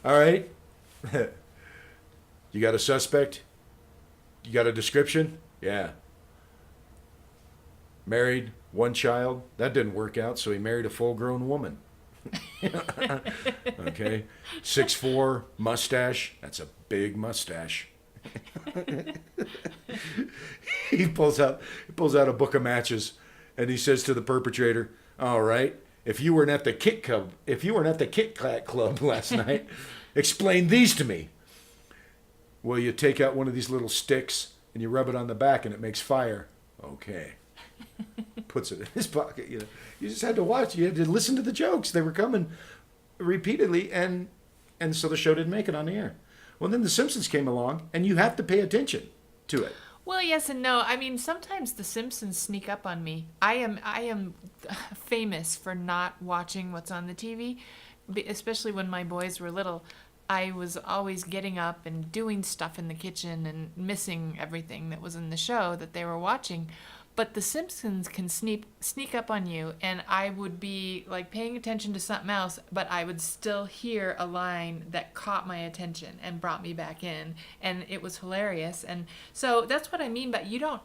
All right? You got a suspect? You got a description? Yeah. Married, 1 child. That didn't work out, so he married a full-grown woman. Okay. 6'4", mustache. That's a big mustache. He pulls out a book of matches, and he says to the perpetrator, "All right, if you weren't at the Kit Kat Club last night, explain these to me." Well, you take out one of these little sticks and you rub it on the back, and it makes fire. Okay. Puts it in his pocket. You just had to watch. You had to listen to the jokes. They were coming repeatedly, and so the show didn't make it on the air. Well, then The Simpsons came along, and you have to pay attention to it. Well, yes and no. I mean, sometimes The Simpsons sneak up on me. I am famous for not watching what's on the TV, especially when my boys were little. I was always getting up and doing stuff in the kitchen and missing everything that was in the show that they were watching. But The Simpsons can sneak up on you, and I would be like paying attention to something else, but I would still hear a line that caught my attention and brought me back in, and it was hilarious. And so that's what I mean. But you don't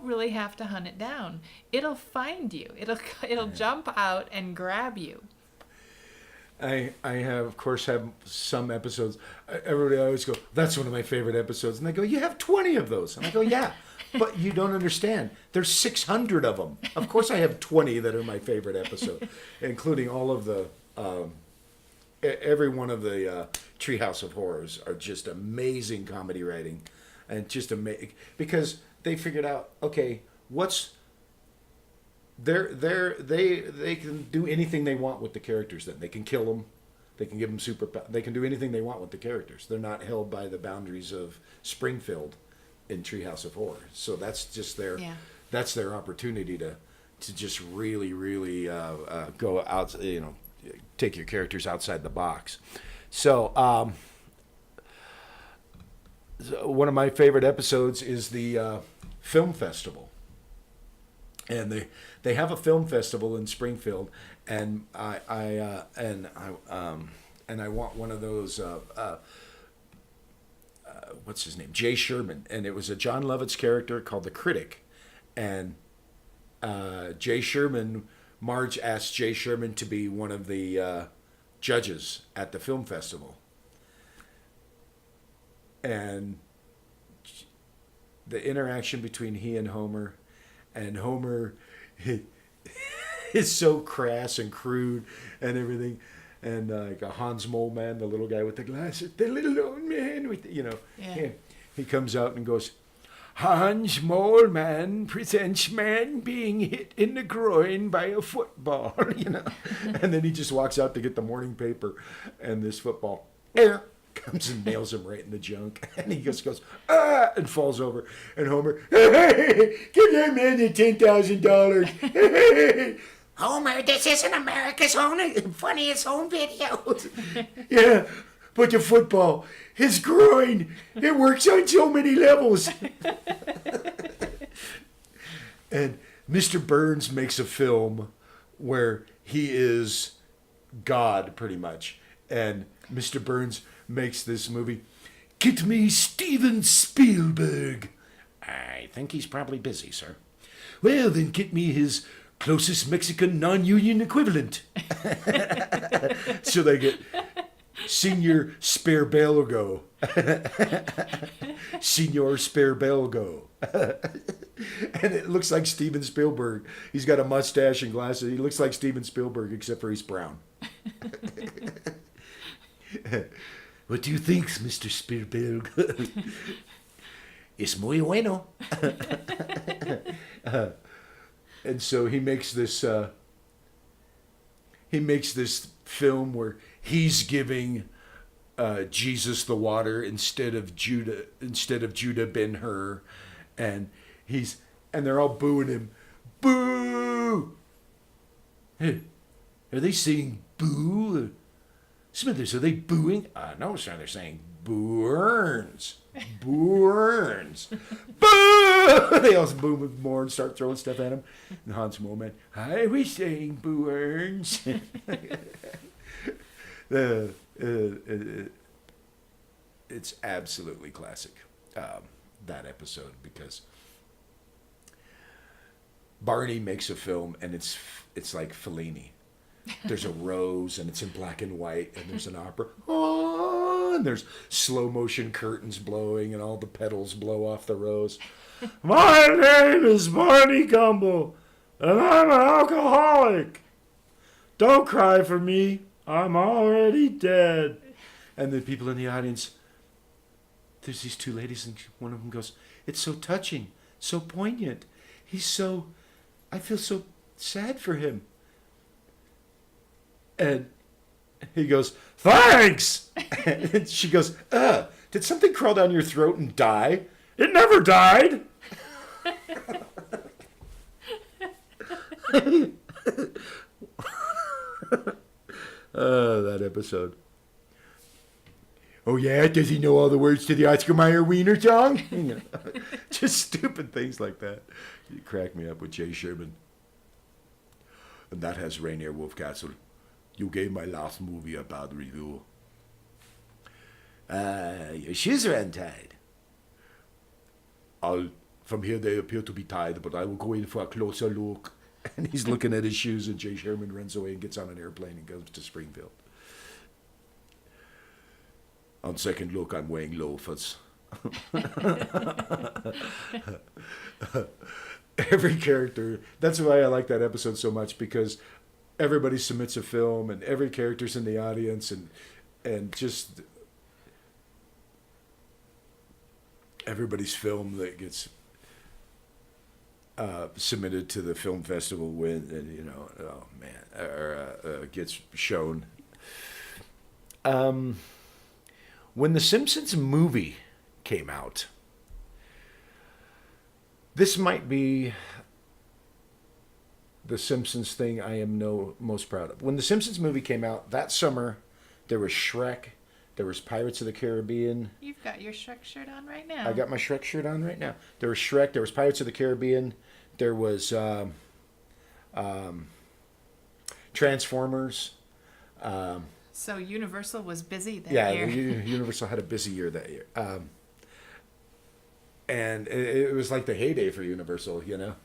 really have to hunt it down. It'll find you. It'll jump out and grab you. I have, of course, have some episodes. Everybody always go, "That's one of my favorite episodes," and they go, "You have 20 of those," and I go, "Yeah." But you don't understand. There's 600 of them. Of course I have 20 that are my favorite episode, including all of the, every one of the Treehouse of Horrors are just amazing comedy writing. And just amazing. Because they figured out, okay, they can do anything they want with the characters then. They can kill them. They can give them they can do anything they want with the characters. They're not held by the boundaries of Springfield in Treehouse of Horror. So that's just that's their opportunity to just really go out, take your characters outside the box. So one of my favorite episodes is the film festival, and they have a film festival in Springfield, and I want one of those. What's his name? Jay Sherman, and it was a John Lovitz character called the Critic, and Jay Sherman, Marge asked Jay Sherman to be one of the judges at the film festival, and the interaction between he and Homer is so crass and crude and everything. And like a Hans Mole Man, the little guy with the glasses, the little old man with he comes out and goes, "Hans Mole Man presents man being hit in the groin by a football," And then he just walks out to get the morning paper, and this football comes and nails him right in the junk, and he just goes "Ah!" and falls over, and Homer, "Hey, give that man the $10,000. Homer, this isn't America's funniest home videos. Yeah, but the football, his groin, it works on so many levels." And Mr. Burns makes a film where he is God, pretty much. And Mr. Burns makes this movie. Get me Steven Spielberg. I think he's probably busy, sir. Well, then get me his closest Mexican non-union equivalent. So they get Senor Sparbelgo. Senor Sparbelgo. And it looks like Steven Spielberg. He's got a mustache and glasses. He looks like Steven Spielberg, except for he's brown. What do you think, Mr. Spielberg? Es muy bueno. And so he makes this film where he's giving Jesus the water instead of Judah Ben-Hur, and they're all booing him. Boo! Hey, are they saying boo? Smithers, are they booing? No, sir, they're saying Burns. Burns. Boo! They all boo more and start throwing stuff at him. And Hans Moleman, I was saying Burns. It's absolutely classic, that episode, because Barney makes a film and it's like Fellini. There's a rose and it's in black and white, and there's an opera. Oh, and there's slow motion curtains blowing and all the petals blow off the rose. My name is Barney Gumble and I'm an alcoholic. Don't cry for me. I'm already dead. And the people in the audience, there's these two ladies, and one of them goes, it's so touching, so poignant. I feel so sad for him. And he goes, thanks! And she goes, did something crawl down your throat and die? It never died! That episode. Oh yeah, does he know all the words to the Oscar Mayer Wiener song? Just stupid things like that. You crack me up with Jay Sherman. And that has Rainier Wolfcastle. You gave my last movie a bad review. Your shoes are untied. From here they appear to be tied, but I will go in for a closer look. And he's looking at his shoes, and Jay Sherman runs away and gets on an airplane and goes to Springfield. On second look, I'm wearing loafers. Every character, that's why I like that episode so much, because everybody submits a film and every character's in the audience, and just everybody's film that gets submitted to the film festival gets shown. When the Simpsons movie came out, this might be the Simpsons thing I am most proud of. When the Simpsons movie came out that summer, there was Shrek, there was Pirates of the Caribbean. You've got your Shrek shirt on right now. I got my Shrek shirt on right now. There was Shrek, there was Pirates of the Caribbean, there was Transformers. So Universal was busy that year. Yeah, Universal had a busy year that year. And it was like the heyday for Universal, Yeah.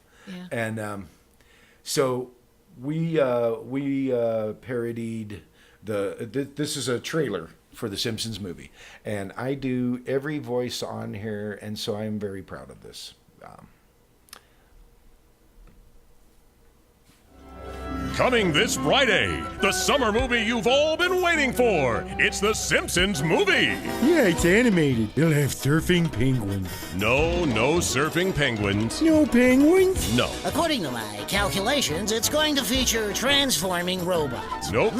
And so we parodied this is a trailer for the Simpsons movie, and I do every voice on here, and so I am very proud of this. Coming this Friday, the summer movie you've all been waiting for. It's The Simpsons movie. Yeah, it's animated. It'll have surfing penguins. No surfing penguins. No penguins? No. According to my calculations, it's going to feature transforming robots. Nope.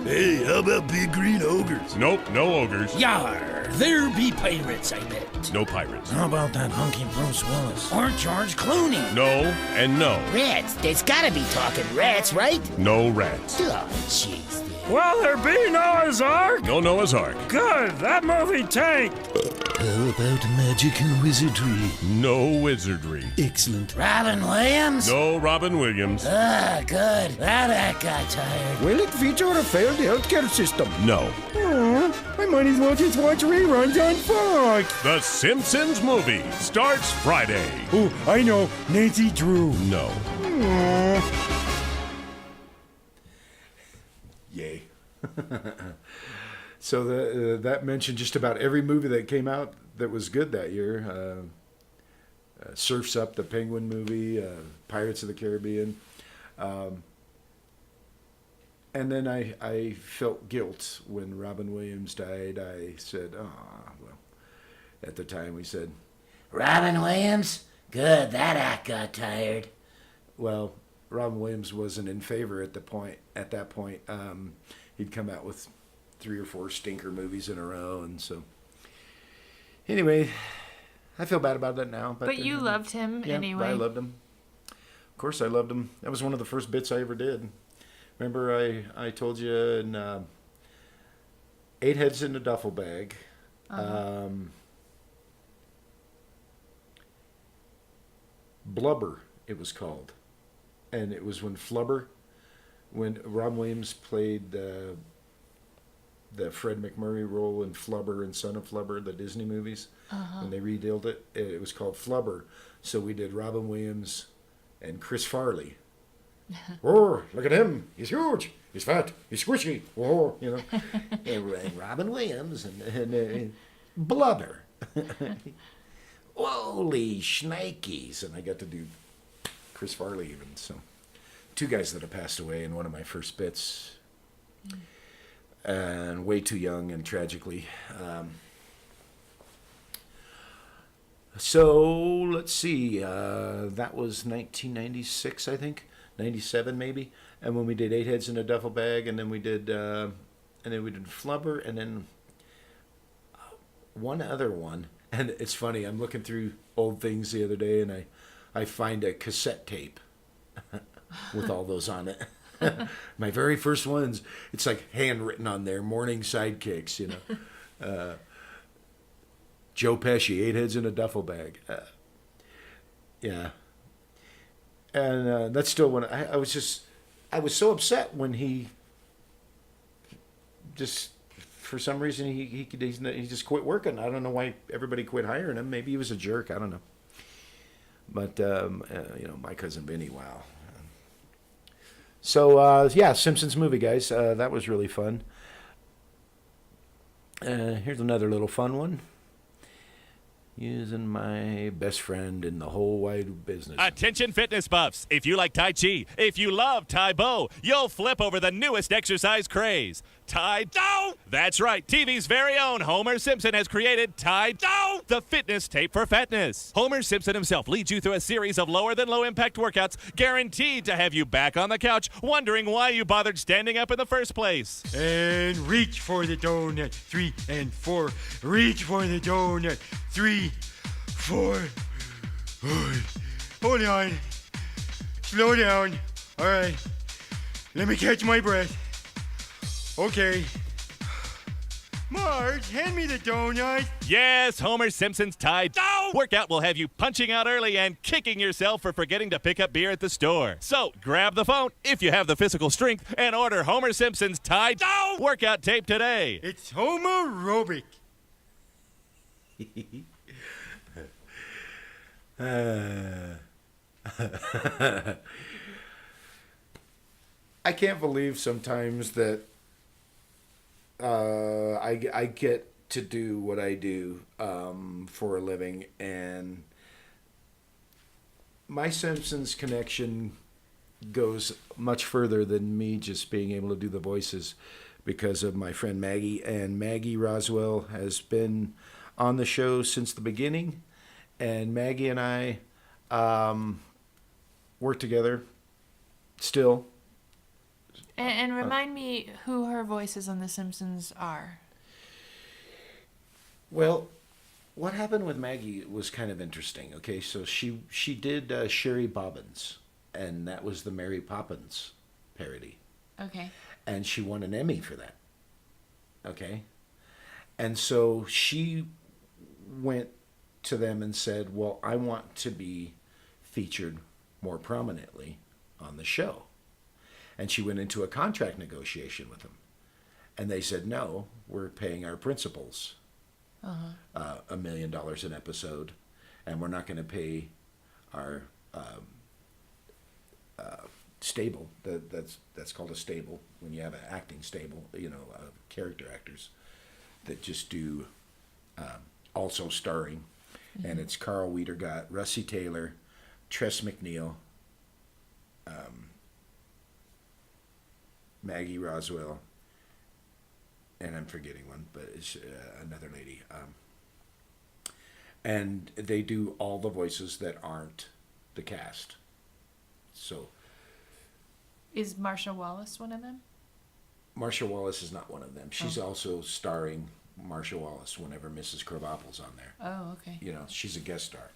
Hey, how about big green ogres? Nope, no ogres. Yar, there be pirates, I bet. No pirates. How about that hunky Bruce Willis? Or George Clooney. No and no. Rats. There's gotta be talking rats, right? No rats. Oh, jeez. Will there be Noah's Ark? No Noah's Ark. Good, that movie tanked. How about magic and wizardry? No wizardry. Excellent. Robin Williams? No Robin Williams. Ah, good. That got tired. Will it feature a failed healthcare system? No. I might as well just watch reruns on Fox. The Simpsons movie starts Friday. Oh, I know. Nancy Drew. No. Yay. So that mentioned just about every movie that came out that was good that year. Surf's Up, the Penguin movie, Pirates of the Caribbean. And then I felt guilt when Robin Williams died. I said, well, at the time we said, Robin Williams? Good, that act got tired. well, Robin Williams wasn't in favor at that point. He'd come out with 3 or 4 stinker movies in a row, and so anyway, I feel bad about that now. But you loved him yeah, anyway. I loved him. Of course, I loved him. That was one of the first bits I ever did. Remember, I told you in 8 Heads in a Duffel Bag. Blubber, it was called, and it was when Robin Williams played the Fred McMurray role in Flubber and Son of Flubber, the Disney movies. When they redid it, it was called Flubber. So we did Robin Williams and Chris Farley. Oh, look at him! He's huge. He's fat. He's squishy. Oh, you know. And Robin Williams and Blubber. Holy shnikes! And I got to do Chris Farley even. So 2 guys that have passed away in one of my first bits. And way too young and tragically. So let's see. That was 1996, I think, 97 maybe. And when we did 8 Heads in a Duffel Bag, and then we did Flubber, and then one other one. And it's funny. I'm looking through old things the other day, and I find a cassette tape with all those on it. My very first ones, it's like handwritten on there, Morning Sidekicks, you know. Joe Pesci, 8 Heads in a Duffel Bag. Yeah. And that's still when I was so upset when he just, for some reason, he just quit working. I don't know why everybody quit hiring him. Maybe he was a jerk. I don't know. But, my cousin Benny, wow. So, Simpsons movie, guys. That was really fun. Here's another little fun one. Using my best friend in the whole wide business. Attention fitness buffs. If you like Tai Chi, if you love Tai Bo, you'll flip over the newest exercise craze. Tai Do! That's right. TV's very own Homer Simpson has created Tai Do, the fitness tape for fatness. Homer Simpson himself leads you through a series of lower than low impact workouts guaranteed to have you back on the couch wondering why you bothered standing up in the first place. And reach for the donut. 3 and 4. Reach for the donut. 3, 4. Hold on. Slow down. All right. Let me catch my breath. Okay. Marge, hand me the donut. Yes, Homer Simpson's Tai Do workout will have you punching out early and kicking yourself for forgetting to pick up beer at the store. So grab the phone if you have the physical strength and order Homer Simpson's Tai Do workout tape today. It's homerobic. I can't believe sometimes that I get to do what I do for a living, and my Simpsons connection goes much further than me just being able to do the voices, because of my friend Maggie. And Maggie Roswell has been on the show since the beginning, and Maggie and I work together still. And remind me who her voices on The Simpsons are. Well, what happened with Maggie was kind of interesting. Okay, so she did Sherry Bobbins, and that was the Mary Poppins parody. Okay. and she won an Emmy for that. Okay? And so she went to them and said, well, I want to be featured more prominently on the show. And she went into a contract negotiation with them. And they said, no, we're paying our principals $1 million an episode, and we're not going to pay our stable. That's called a stable when you have an acting stable, character actors that just do also starring. And it's Carl Wiedergott, Russi Taylor, Tress MacNeille, Maggie Roswell, and I'm forgetting one, but it's another lady. And they do all the voices that aren't the cast. So, Is Marsha Wallace one of them? Marsha Wallace is not one of them. She's also starring Marsha Wallace whenever Mrs. Krabappel's on there. Oh, okay. She's a guest star.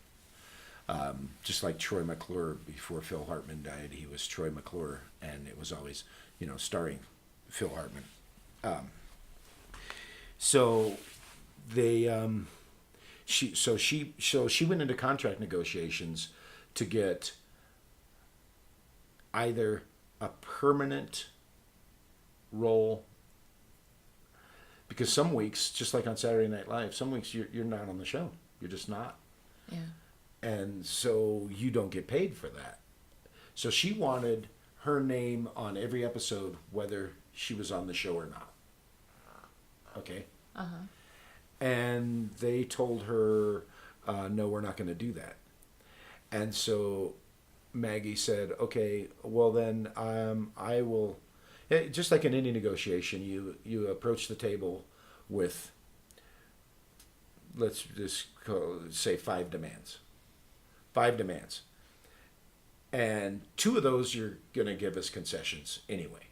Just like Troy McClure, before Phil Hartman died, he was Troy McClure, and it was always, starring Phil Hartman. So they, she went into contract negotiations to get either a permanent role, because some weeks, just like on Saturday Night Live, some weeks you're not on the show. You're just not. Yeah. And so you don't get paid for that. So she wanted her name on every episode, whether she was on the show or not. Okay? And they told her, no, we're not going to do that. And so Maggie said, okay, well then I will, just like in any negotiation, you approach the table with, let's just say 5 demands. 5 demands. And 2 of those you're going to give us concessions anyway.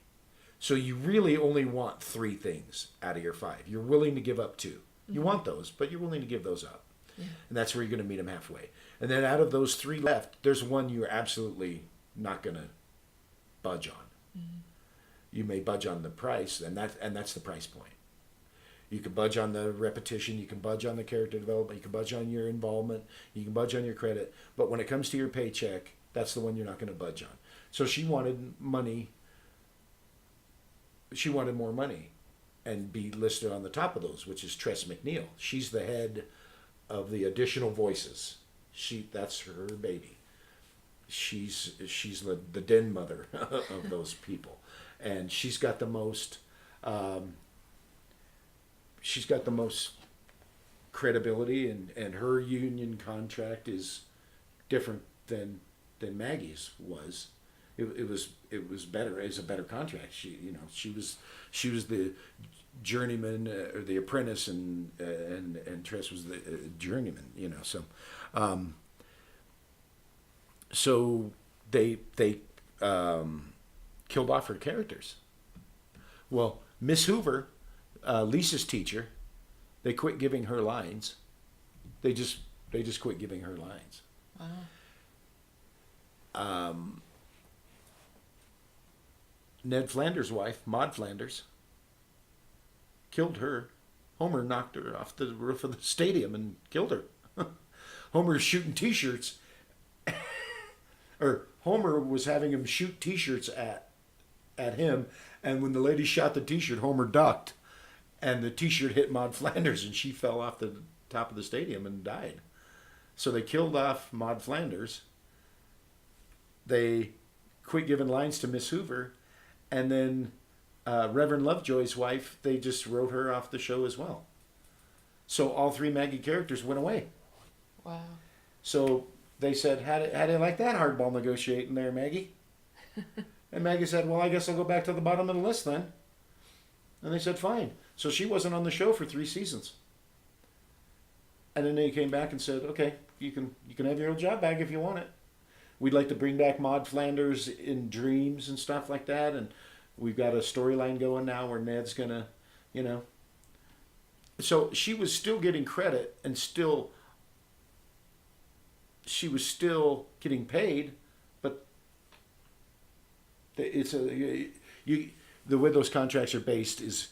So you really only want 3 things out of your 5. You're willing to give up 2. You want those, but you're willing to give those up. Yeah. And that's where you're going to meet them halfway. And then out of those 3 left, there's one you're absolutely not going to budge on. You may budge on the price, and that's the price point. You can budge on the repetition, you can budge on the character development, you can budge on your involvement, you can budge on your credit, but when it comes to your paycheck, that's the one you're not going to budge on. So she wanted money. She wanted more money and be listed on the top of those, which is Tress MacNeille. She's the head of the additional voices. That's her baby. She's the den mother of those people, and she's got the most credibility, and her union contract is different than Maggie's was. It was better. It was a better contract. She was the journeyman or the apprentice, and Tress was the journeyman. So they killed off her characters. Well, Miss Hoover, Lisa's teacher, they quit giving her lines. They just quit giving her lines. Wow. Ned Flanders' wife, Maud Flanders, killed her. Homer knocked her off the roof of the stadium and killed her. Homer's shooting T-shirts. Or Homer was having him shoot T-shirts at him, and when the lady shot the T-shirt, Homer ducked, and the T-shirt hit Maud Flanders, and she fell off the top of the stadium and died. So they killed off Maud Flanders. They quit giving lines to Miss Hoover, and then Reverend Lovejoy's wife, they just wrote her off the show as well. So all 3 Maggie characters went away. Wow. So they said, how do you like that hardball negotiating there, Maggie? And Maggie said, well, I guess I'll go back to the bottom of the list then. And they said, fine. So she wasn't on the show for 3 seasons. And then they came back and said, okay, you can have your old job back if you want it. We'd like to bring back Maud Flanders in dreams and stuff like that. And we've got a storyline going now where Ned's going to, So she was still getting credit, and she was still getting paid, but the way those contracts are based is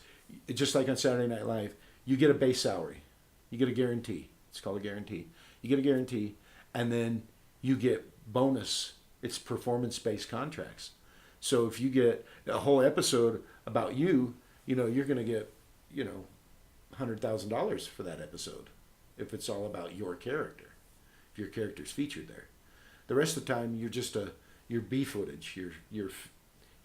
just like on Saturday Night Live. You get a base salary, you get a guarantee. It's called a guarantee. You get a guarantee, and then you get bonus. It's performance-based contracts. So if you get a whole episode about you, you're going to get, $100,000 for that episode if it's all about your character, if your character's featured there. The rest of the time, you're just your B footage, your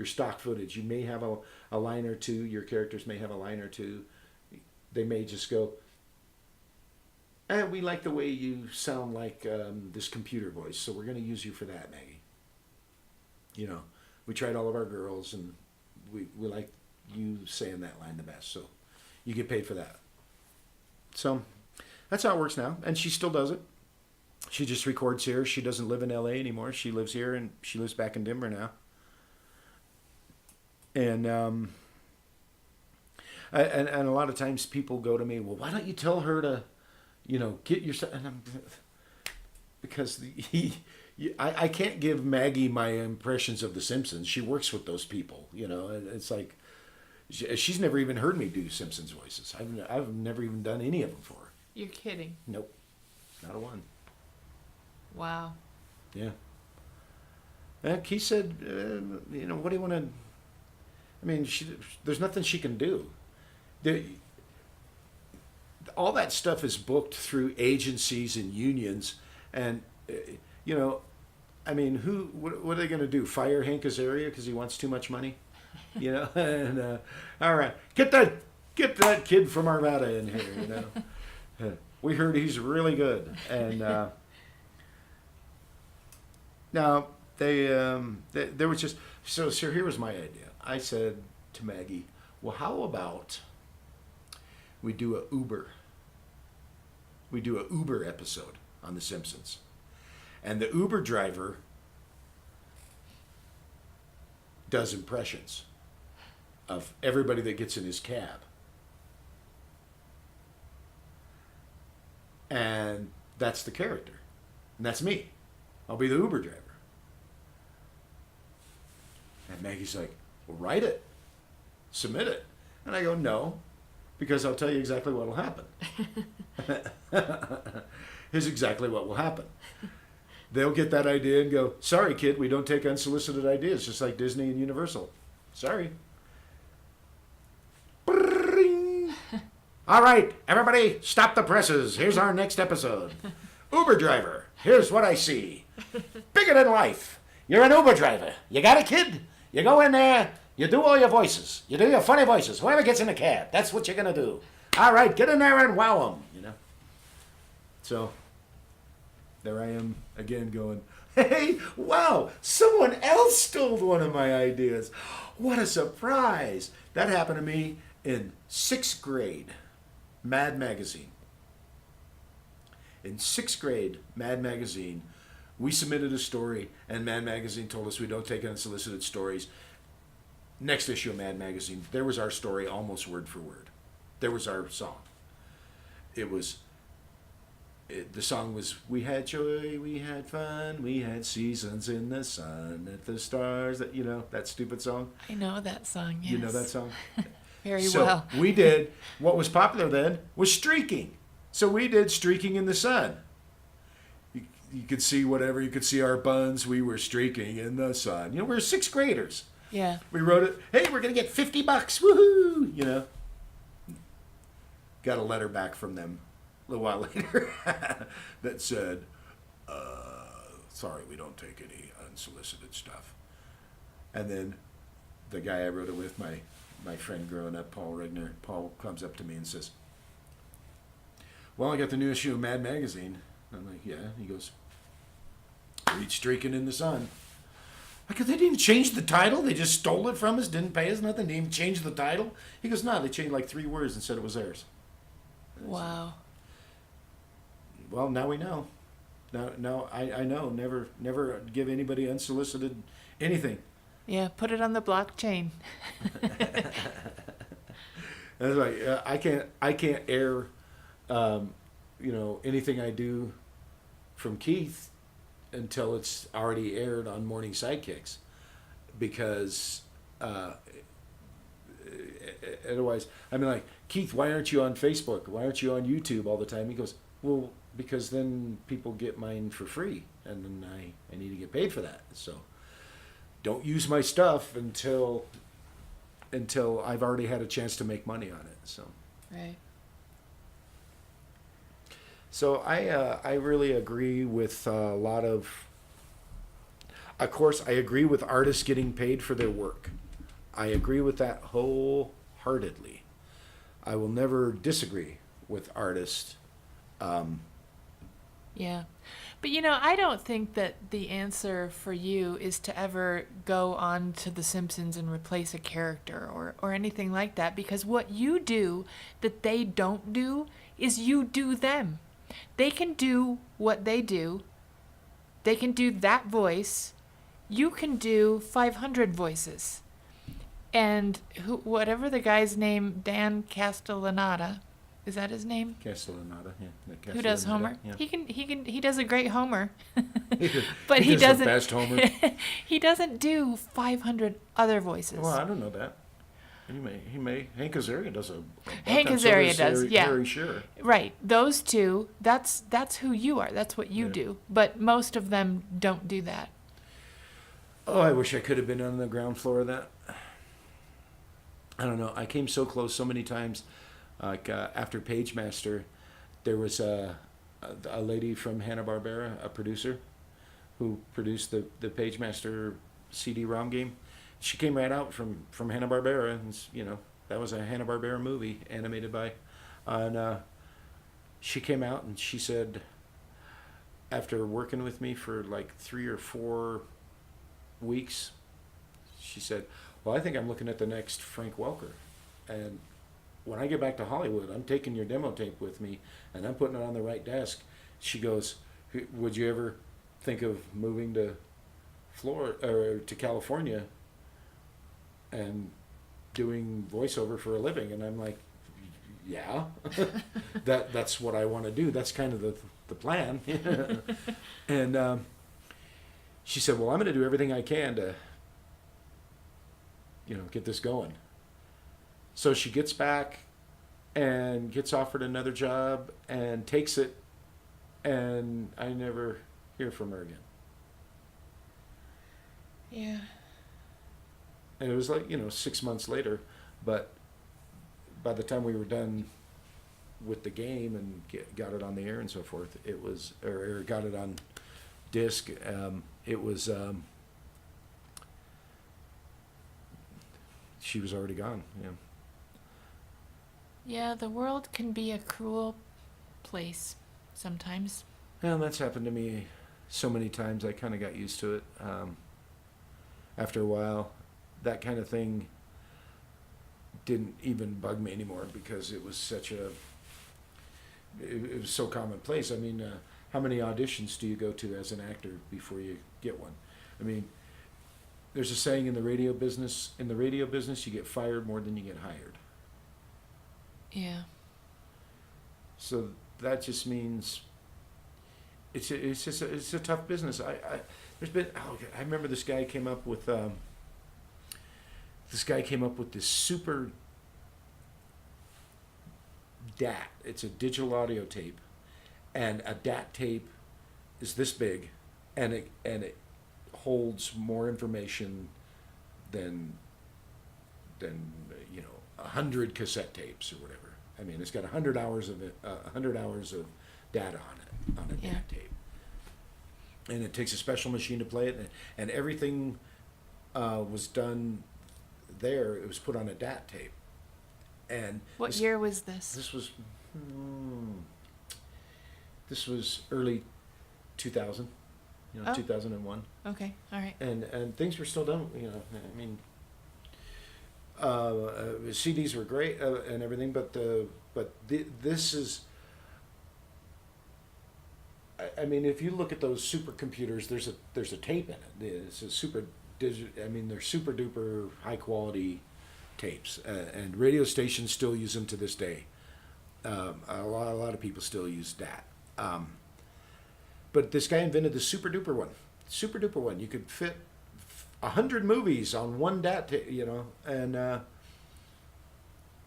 stock footage. You may have a line or two. Your characters may have a line or two. They may just go, we like the way you sound like this computer voice, so we're going to use you for that, Maggie. We tried all of our girls, and we like you saying that line the best, so you get paid for that. So that's how it works now, and she still does it. She just records here. She doesn't live in LA anymore. She lives here, and she lives back in Denver now. And and a lot of times people go to me, well, why don't you tell her to, get yourself, and because I can't give Maggie my impressions of The Simpsons. She works with those people, and it's like, she's never even heard me do Simpsons voices. I've never even done any of them for her. You're kidding. Nope, not a one. Wow. Yeah. And Keith said, what do you want to, there's nothing she can do. All that stuff is booked through agencies and unions, and what are they going to do? Fire Hank Azaria because he wants too much money? And all right, get that kid from Armada in here. We heard he's really good, and now there was just so here was my idea. I said to Maggie, well, how about we do a Uber episode on The Simpsons, and the Uber driver does impressions of everybody that gets in his cab, and that's the character, and that's me. I'll be the Uber driver. And Maggie's like, well, write it, submit it. And I go, no, because I'll tell you exactly what will happen. Here's exactly what will happen. They'll get that idea and go, sorry, kid, we don't take unsolicited ideas, just like Disney and Universal. Sorry. All right, everybody, stop the presses. Here's our next episode. Uber driver, here's what I see. Bigger than life. You're an Uber driver. You got a kid. You go in there, you do all your voices. You do your funny voices. Whoever gets in the cab, that's what you're going to do. All right, get in there and wow them, So there I am again going, hey, wow, someone else stole one of my ideas. What a surprise. That happened to me in 6th grade, Mad Magazine. In 6th grade, Mad Magazine, we submitted a story, and Mad Magazine told us we don't take unsolicited stories. Next issue of Mad Magazine, there was our story almost word for word. There was our song. The song was, we had joy, we had fun, we had seasons in the sun, at the stars, that stupid song. I know that song, yes. You know that song? Very well. We did, what was popular then was streaking. So we did Streaking in the Sun. You could see whatever, you could see our buns, we were streaking in the sun. We were 6th graders. Yeah. We wrote it, hey, we're going to get $50, woohoo, Got a letter back from them a little while later that said, sorry, we don't take any unsolicited stuff. And then the guy I wrote it with, my friend growing up, Paul Regner, Paul comes up to me and says, well, I got the new issue of Mad Magazine. I'm like, yeah. He goes, read Streaking in the Sun. I go, they didn't change the title? They just stole it from us, didn't pay us nothing, didn't even change the title? He goes, no, they changed like 3 words and said it was theirs. Wow. Well, now we know. Now I know. Never give anybody unsolicited anything. Yeah, put it on the blockchain. That's right. I can't air, anything I do from Keith until it's already aired on Morning Sidekicks, because otherwise, I mean, like, Keith, why aren't you on Facebook? Why aren't you on YouTube all the time? He goes, well, because then people get mine for free, and then I need to get paid for that. So don't use my stuff until I've already had a chance to make money on it. So. Right. So I really agree with a lot of. Of course, I agree with artists getting paid for their work. I agree with that wholeheartedly. I will never disagree with artists. Yeah. But I don't think that the answer for you is to ever go on to The Simpsons and replace a character or anything like that, because what you do that they don't do is you do them. They can do what they do. They can do that voice. You can do 500 voices. And whatever the guy's name, Dan Castellaneta, is that his name? Castellaneta, yeah. Who does Homer? Yeah. He does a great Homer. But he does the doesn't best Homer. He doesn't do 500 other voices. Well, I don't know that. He may. Hank Azaria does a. Hank Azaria does, yeah. Harry Shearer. Right. Those two, that's who you are. That's what you do. But most of them don't do that. Oh, I wish I could have been on the ground floor of that. I don't know. I came so close so many times. Like after Pagemaster, there was a lady from Hanna-Barbera, a producer, who produced the Pagemaster CD-ROM game. She came right out from Hanna-Barbera, and that was a Hanna-Barbera movie animated by, and she came out and she said, after working with me for like 3 or 4 weeks, she said, well, I think I'm looking at the next Frank Welker, and when I get back to Hollywood, I'm taking your demo tape with me, and I'm putting it on the right desk. She goes, would you ever think of moving to Florida or to California and doing voiceover for a living? And I'm like, yeah, that's what I want to do. That's kind of the plan. And she said, well, I'm going to do everything I can to, get this going. So she gets back and gets offered another job and takes it, and I never hear from her again. Yeah. And it was like, 6 months later, but by the time we were done with the game and got it on the air and so forth, it was, or got it on disc, it was, she was already gone, yeah. Yeah, the world can be a cruel place sometimes. Well, that's happened to me so many times. I kind of got used to it. After a while, that kind of thing didn't even bug me anymore because it was it was so commonplace. I mean, how many auditions do you go to as an actor before you get one? I mean, there's a saying in the radio business. In the radio business, you get fired more than you get hired. Yeah. So that just means it's a tough business. I remember this guy came up with this super DAT. It's a digital audio tape, and a DAT tape is this big, and it holds more information than 100 cassette tapes or whatever. I mean, it's got 100 hours of data on a DAT tape, and it takes a special machine to play it, and everything was done there. It was put on a DAT tape. And what year was this? This was early 2000, 2001. Okay, all right. And things were still done. I mean, CDs were great and everything, but this is. I mean, if you look at those supercomputers, there's a tape in it. It's a super digital. I mean, they're super duper high quality tapes, and radio stations still use them to this day. A lot of people still use that. But this guy invented the super duper one. Super duper one. You could fit 100 movies on one DAT tape, and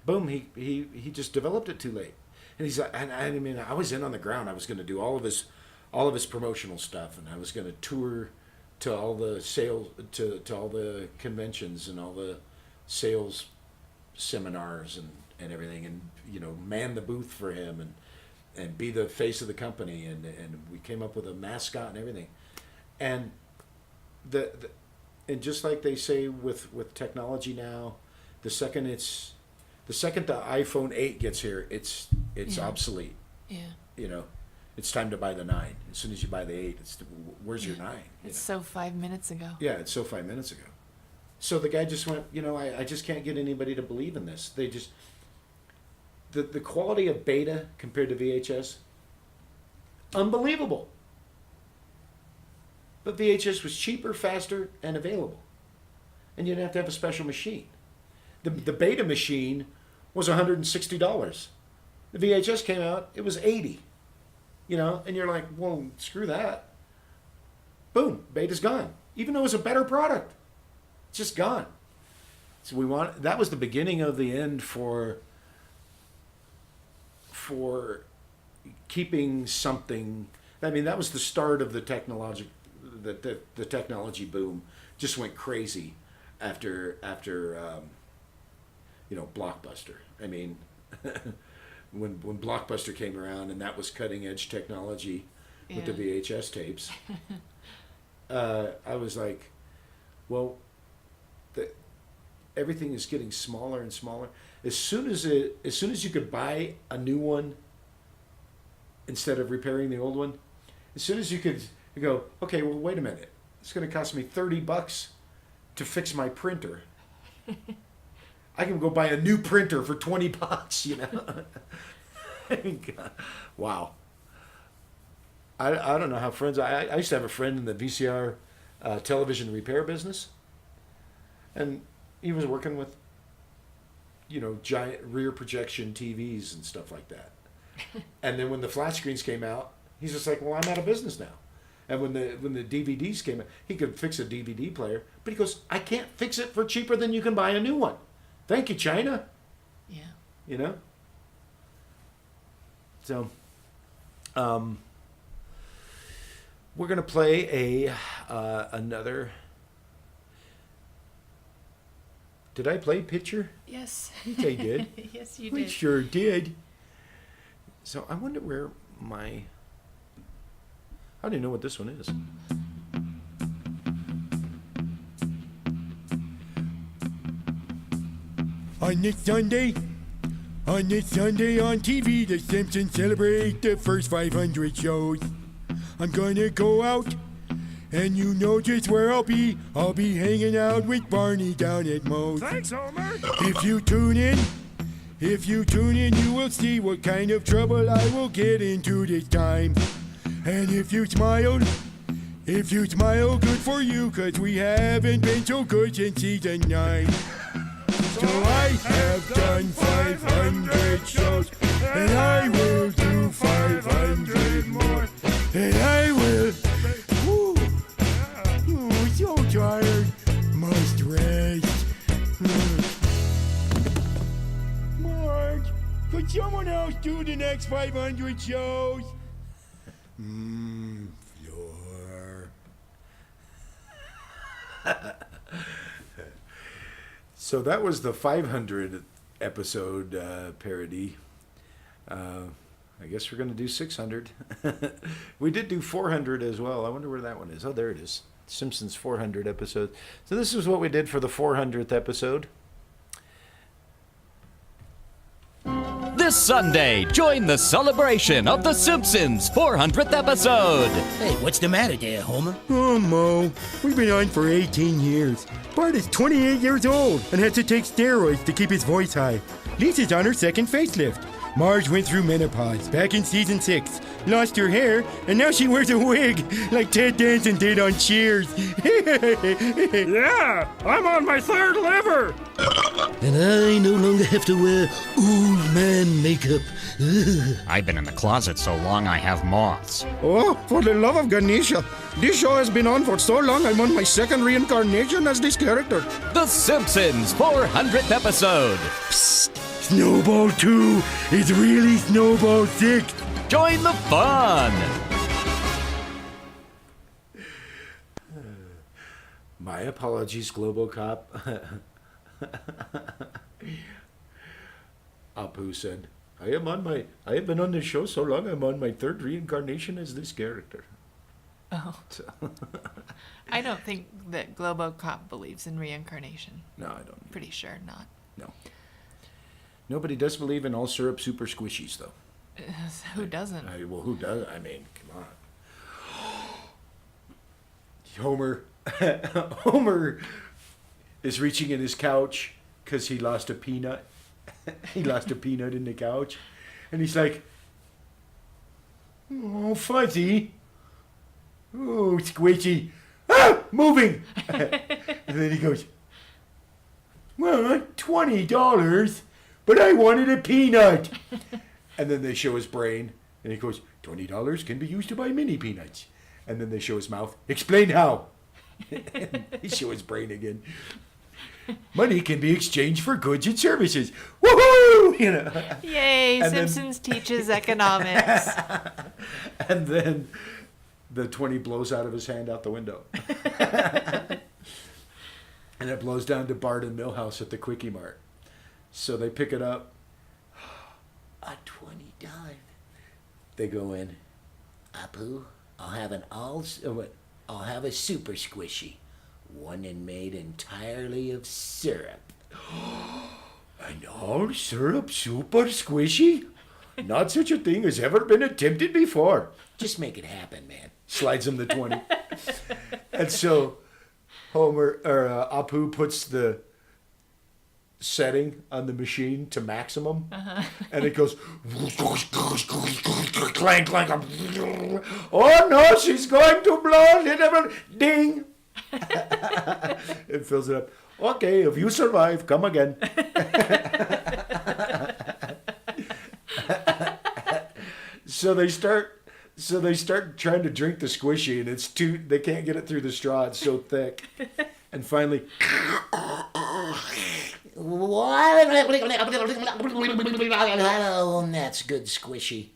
boom, he just developed it too late. And he's like, and I mean, I was in on the ground. I was going to do all of his promotional stuff, and I was going to tour to all the sales, to all the conventions and all the sales seminars and everything, and man the booth for him and be the face of the company, and we came up with a mascot and everything, and and just like they say with technology now, the second the iPhone 8 gets here, it's obsolete. Yeah. It's time to buy the 9. As soon as you buy the 8, where's your 9? It's so 5 minutes ago. Yeah, it's so 5 minutes ago. So the guy just went, I just can't get anybody to believe in this. They just, the quality of beta compared to VHS, unbelievable. But VHS was cheaper, faster, and available. And you didn't have to have a special machine. The beta machine was $160. The VHS came out, it was $80. And you're like, well, screw that. Boom, beta's gone. Even though it was a better product, it's just gone. So that was the beginning of the end for keeping something. I mean, that was the start of the technology. The technology boom just went crazy after Blockbuster. I mean, when Blockbuster came around and that was cutting edge technology with the VHS tapes, I was like, well, everything is getting smaller and smaller. As soon as you could buy a new one instead of repairing the old one, as soon as you could go, okay, well, wait a minute, it's going to cost me $30 to fix my printer. I can go buy a new printer for $20, Wow. I don't know how friends. I used to have a friend in the VCR television repair business, and he was working with, giant rear projection TVs and stuff like that. And then when the flat screens came out, he's just like, well, I'm out of business now. And when the DVDs came out, he could fix a DVD player, but he goes, I can't fix it for cheaper than you can buy a new one. Thank you, China. Yeah. So, we're gonna play another. Did I play Picture? Yes. I think I did. Yes, you We did. sure did. So I wonder where I don't even know what this one is. On this Sunday on TV, The Simpsons celebrate the first 500 shows. I'm gonna go out, and you know just where I'll be. I'll be hanging out with Barney down at Moe's. Thanks, Homer. If you tune in, you will see what kind of trouble I will get into this time. And if you smile, good for you, 'cause we haven't been so good since season 9. So I have done 500 shows, and I will do 500 more, and I will. So tired, must rest. Marge, could someone else do the next 500 shows? Floor. So that was the 500 episode parody. I guess we're going to do 600. We did do 400 as well. I wonder where that one is. Oh, there it is. Simpsons 400 episode. So this is what we did for the 400th episode. This Sunday, join the celebration of The Simpsons 400th episode. Hey, what's the matter there, Homer? Oh, Mo, we've been on for 18 years. Bart is 28 years old and has to take steroids to keep his voice high. Lisa's on her second facelift. Marge went through menopause back in season 6, lost her hair, and now she wears a wig like Ted Danson did on Cheers. Yeah, I'm on my 3rd liver. And I no longer have to wear old man makeup. I've been in the closet so long I have moths. Oh, for the love of Ganesha. This show has been on for so long I'm on my 2nd reincarnation as this character. The Simpsons 400th episode. Psst, Snowball 2 is really Snowball 6. Join the fun. My apologies, Globocop. Apu said, I have been on this show so long, I'm on my third reincarnation as this character. Oh. So I don't think that Globocop believes in reincarnation. No, I don't. Pretty sure not. No. Nobody does believe in all syrup super squishies, though. Who doesn't? Well, who does? I mean, come on. Homer is reaching in his couch because he lost a peanut. He lost a peanut in the couch. And he's like, oh, Fuzzy. Oh, Squishy. Ah, moving. And then he goes, well, $20, but I wanted a peanut. And then they show his brain, and he goes, $20 can be used to buy mini peanuts. And then they show his mouth. Explain how. They show his brain again. Money can be exchanged for goods and services. Woohoo! You know. Yay! And Simpsons teaches economics. And then the 20 blows out of his hand out the window. And it blows down to Bart and Milhouse at the Quickie Mart. So they pick it up. A $20. They go in. Apu, I'll have a super squishy. One and made entirely of syrup. An all syrup super squishy? Not such a thing has ever been attempted before. Just make it happen, man. Slides him the 20. And so Apu puts the setting on the machine to maximum, and it goes clank, clank. Oh no, she's going to blow! Ding! It fills it up. Okay, if you survive, come again. So they start trying to drink the squishy, and they can't get it through the straw. It's so thick. And finally, oh, that's good squishy.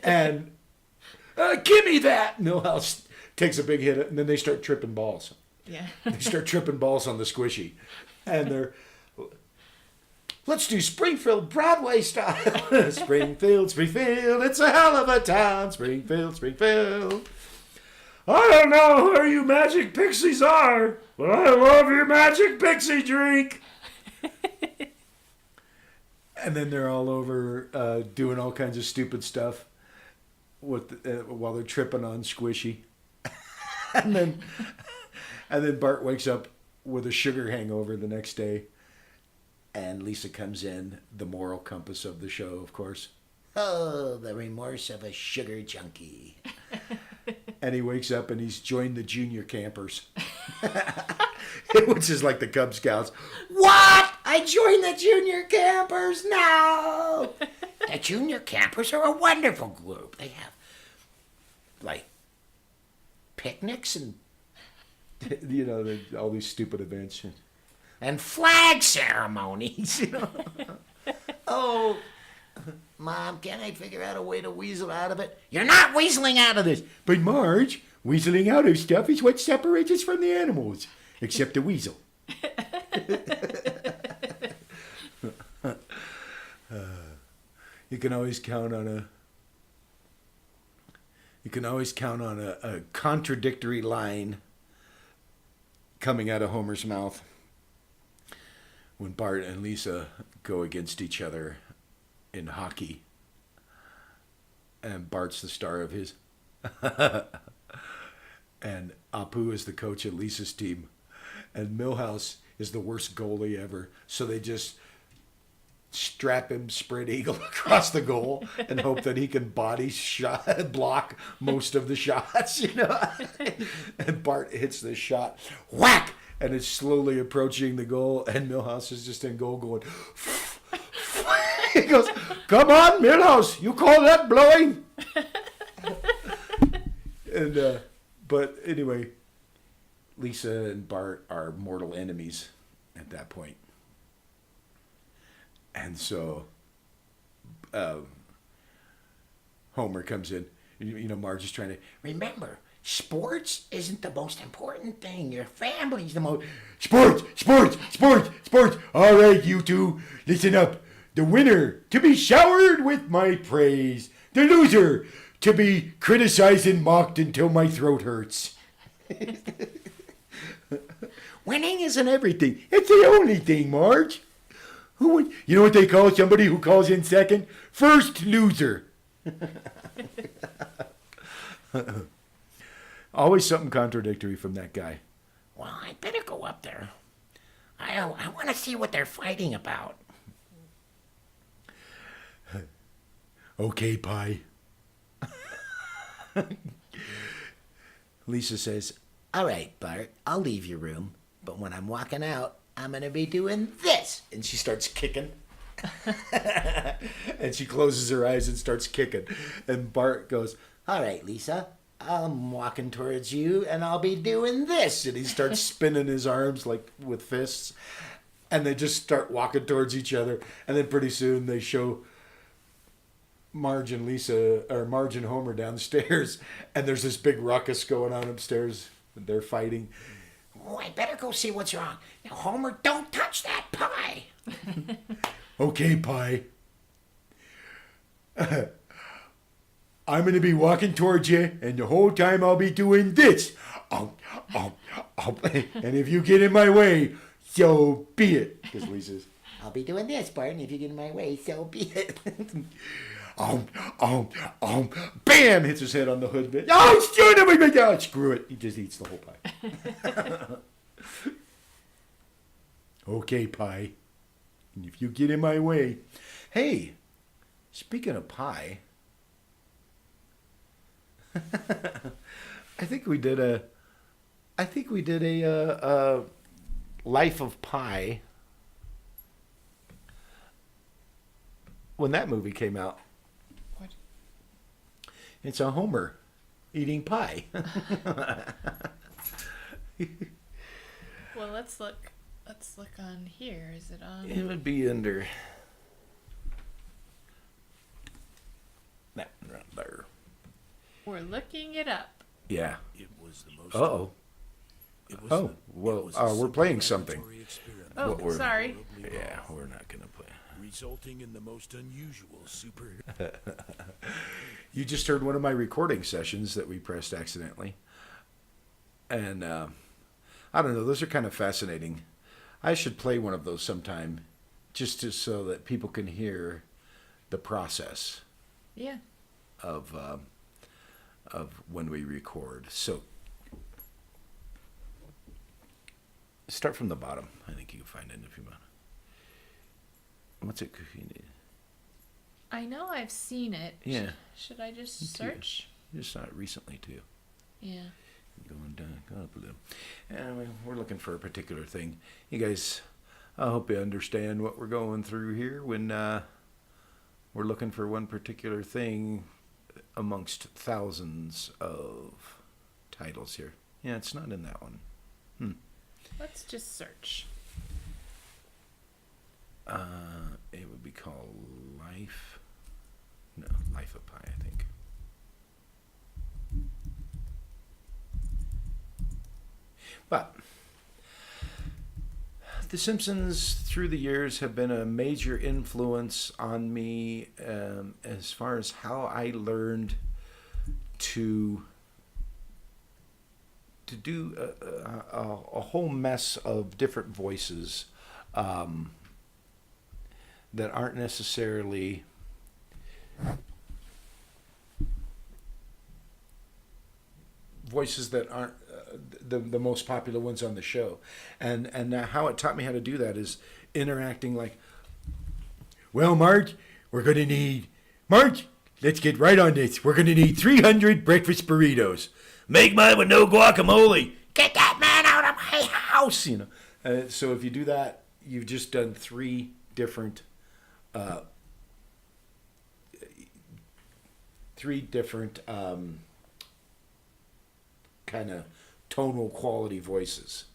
And give me that. Milhouse takes a big hit, and then they start tripping balls. Yeah. They start tripping balls on the squishy, and let's do Springfield Broadway style. Springfield, it's a hell of a town. Springfield. I don't know where you magic pixies are, but I love your magic pixie drink. And then they're all over doing all kinds of stupid stuff while they're tripping on Squishy. and then Bart wakes up with a sugar hangover the next day. And Lisa comes in, the moral compass of the show, of course. Oh, the remorse of a sugar junkie. And he wakes up and he's joined the junior campers. Which is like the Cub Scouts. What? I joined the junior campers? No! The junior campers are a wonderful group. They have, like, picnics and... You know, all these stupid events. And flag ceremonies, you know. Oh, Mom, can I figure out a way to weasel out of it? You're not weaseling out of this. But Marge, weaseling out of stuff is what separates us from the animals. Except the weasel. You can always count on a contradictory line coming out of Homer's mouth when Bart and Lisa go against each other in hockey. And Bart's the star of his. And Apu is the coach of Lisa's team. And Milhouse is the worst goalie ever. So they just strap him spread eagle across the goal and hope that he can block most of the shots, you know. And Bart hits the shot, whack, and it's slowly approaching the goal, and Milhouse is just in goal going, he goes, come on, Milhouse, you call that blowing? And but anyway, Lisa and Bart are mortal enemies at that point. And so Homer comes in. Marge is trying to remember. Sports isn't the most important thing. Your family's the most. Sports, sports, sports, sports. All right, you two, listen up. The winner to be showered with my praise. The loser to be criticized and mocked until my throat hurts. Winning isn't everything. It's the only thing, Marge. You know what they call somebody who calls in second? First loser. Always something contradictory from that guy. Well, I better go up there. I want to see what they're fighting about. Okay, Pie. Lisa says, all right, Bart, I'll leave your room, but when I'm walking out, I'm going to be doing this. And she starts kicking. And she closes her eyes and starts kicking. And Bart goes, all right, Lisa, I'm walking towards you, and I'll be doing this. and he starts spinning his arms like with fists. And they just start walking towards each other. And then pretty soon they show Marge and Homer downstairs. And there's this big ruckus going on upstairs. They're fighting. Oh, I better go see what's wrong. Now, Homer, don't touch that pie. Okay, Pie. I'm going to be walking towards you, and the whole time I'll be doing this. And if you get in my way, so be it. Because Lisa's, I'll be doing this, Bart, and if you get in my way, so be it. Bam! Hits his head on the hood bit. Oh, screw it. He just eats the whole pie. Okay, Pie. And if you get in my way. Hey, speaking of pie, I think we did a Life of Pi when that movie came out. What? It's a Homer eating pie. Well, let's look on here. Is it on? It would be under that right there. We're looking it up. Yeah. It was the most. Uh-oh. Oh, well, we're playing something. Oh, sorry. Yeah, we're not going to play. Resulting in the most unusual super. You just heard one of my recording sessions that we pressed accidentally. And I don't know, those are kind of fascinating. I should play one of those sometime just so that people can hear the process. Yeah. Of when we record. So start from the bottom. I think you can find it if you want. What's it? I know I've seen it. Yeah. Should I just search? You just saw it recently too. Yeah. Going down, go up a little. And we're looking for a particular thing. You guys, I hope you understand what we're going through here when we're looking for one particular thing amongst thousands of titles here. Yeah, it's not in that one. Let's just search. It would be called Life. No, Life of Pi, I think. But The Simpsons, through the years, have been a major influence on me as far as how I learned to do a whole mess of different voices that aren't necessarily voices that aren't the most popular ones on the show, and how it taught me how to do that is interacting like, well, Marge, let's get right on this. We're gonna need 300 breakfast burritos. Make mine with no guacamole. Get that man out of my house. you know. So if you do that, you've just done three different kind of tonal quality voices,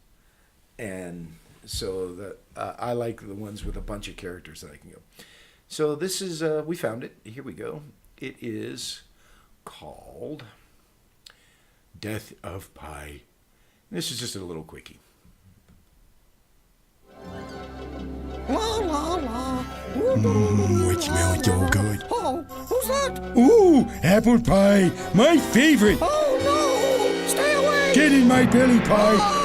and So that I like the ones with a bunch of characters that I can go. So this is we found it. Here we go. It is called Death of Pi. This is just a little quickie. La la la. It smells so good. Oh, who's that? Ooh, apple pie, my favorite. Oh no! Stay away! Get in my belly pie.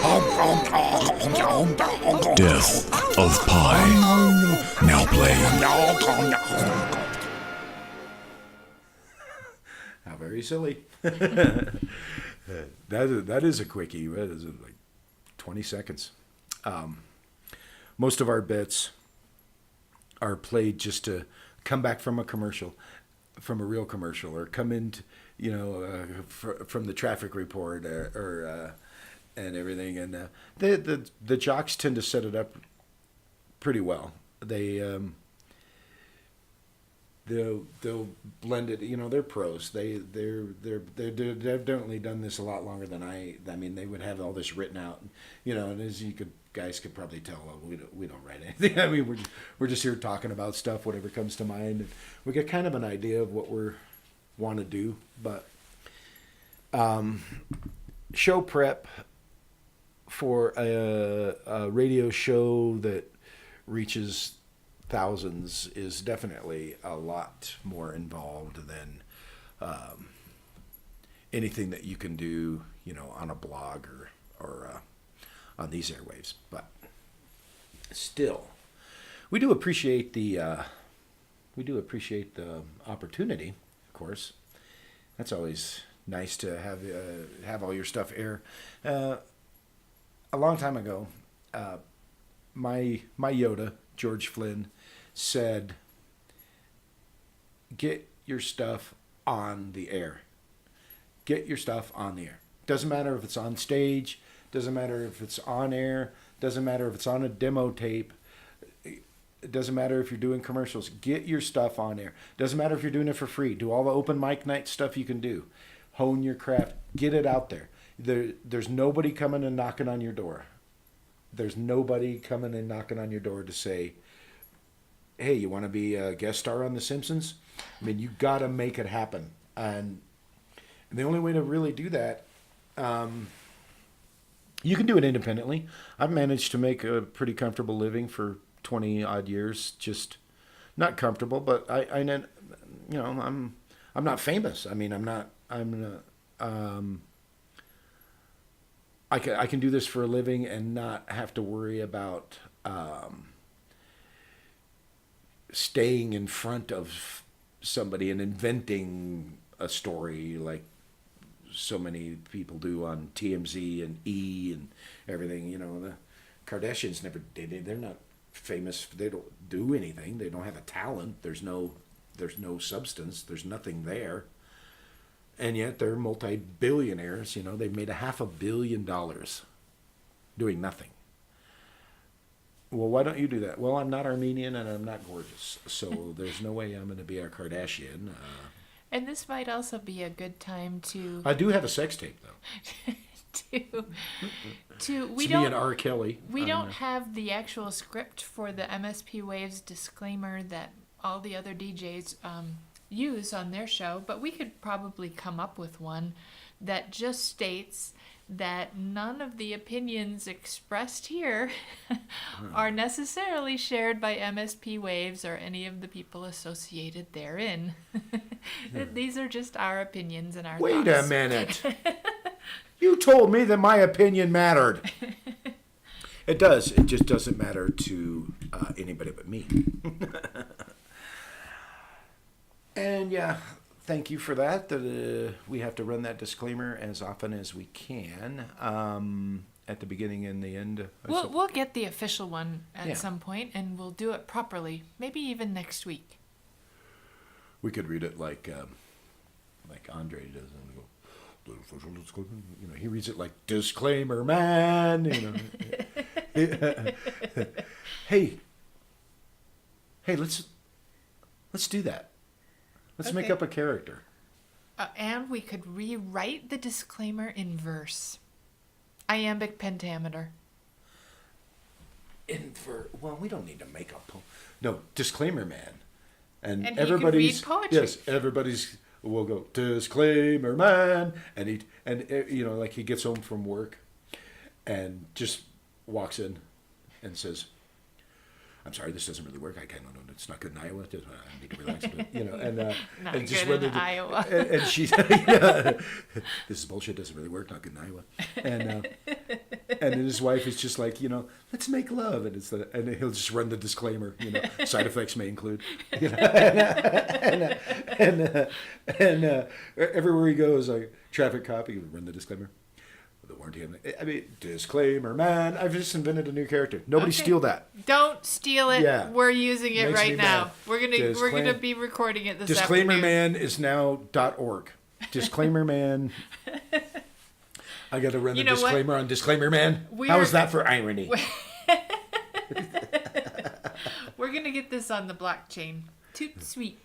Death of Pi. Now playing. How very silly. That is a quickie. That is like 20 seconds. Most of our bits are played just to come back from a commercial, from a real commercial, or come into, from the traffic report, or and everything. And the jocks tend to set it up pretty well. They'll blend it. They're pros. They've definitely done this a lot longer than I mean, they would have all this written out, and as guys could probably tell, we don't write anything. I mean, we're just here talking about stuff, whatever comes to mind, and we get kind of an idea of what we want to do. But show prep for a radio show that reaches thousands is definitely a lot more involved than anything that you can do, on a blog or on these airwaves. But still, we do appreciate the opportunity, of course. That's always nice to have all your stuff air. A long time ago, my Yoda, George Flynn, said, get your stuff on the air. Get your stuff on the air. Doesn't matter if it's on stage, doesn't matter if it's on air, doesn't matter if it's on a demo tape, it doesn't matter if you're doing commercials. Get your stuff on air. Doesn't matter if you're doing it for free. Do all the open mic night stuff you can do. Hone your craft. Get it out there. There's nobody coming and knocking on your door. There's nobody coming and knocking on your door to say, hey, you want to be a guest star on The Simpsons? I mean, you got to make it happen. And the only way to really do that, you can do it independently. I've managed to make a pretty comfortable living for 20 odd years. Just not comfortable, but I'm not famous. I mean, I can do this for a living and not have to worry about staying in front of somebody and inventing a story like so many people do on TMZ and E and everything. The Kardashians never did it. They're not famous. They don't do anything. They don't have a talent. There's no substance. There's nothing there. And yet they're multi-billionaires. They've made $500 million doing nothing. Well, why don't you do that? Well, I'm not Armenian and I'm not gorgeous, so there's no way I'm going to be a Kardashian. And this might also be a good time to... I do have a sex tape, though. We me and R. Kelly. We don't have the actual script for the MSPWaves disclaimer that all the other DJs use on their show, but we could probably come up with one that just states that none of the opinions expressed here are necessarily shared by MSPWaves or any of the people associated therein. These are just our opinions and our thoughts. Wait a minute. You told me that my opinion mattered. It does. It just doesn't matter to anybody but me. And yeah, thank you for that. We have to run that disclaimer as often as we can at the beginning and the end. We'll get the official one at some point, and we'll do it properly. Maybe even next week. We could read it like Andre does, and go, the official disclaimer. He reads it like disclaimer, man. Hey, let's do that. Let's make up a character. And we could rewrite the disclaimer in verse. Iambic pentameter. we don't need to make up. No, disclaimer man. And he could everybody's read poetry. yes, everybody's will go disclaimer man, and he gets home from work, and just walks in, and says, "I'm sorry, this doesn't really work. I kind of know it's not good in Iowa. I need to relax a bit, and Not and just good whether in Iowa. and she's this is bullshit. Doesn't really work. Not good in Iowa." And then his wife is just like, let's make love, and and he'll just run the disclaimer, side effects may include, and everywhere he goes, like traffic cop, he will run the disclaimer. The warranty, disclaimer, man. I've just invented a new character. Nobody steal that. Don't steal it. Yeah. We're using it Makes me right now. mad. We're gonna be recording it this Disclaimer afternoon. man is now .org. Disclaimer man. I got to run the disclaimer on disclaimer man. How is that for irony? We're gonna get this on the blockchain. Toot sweet.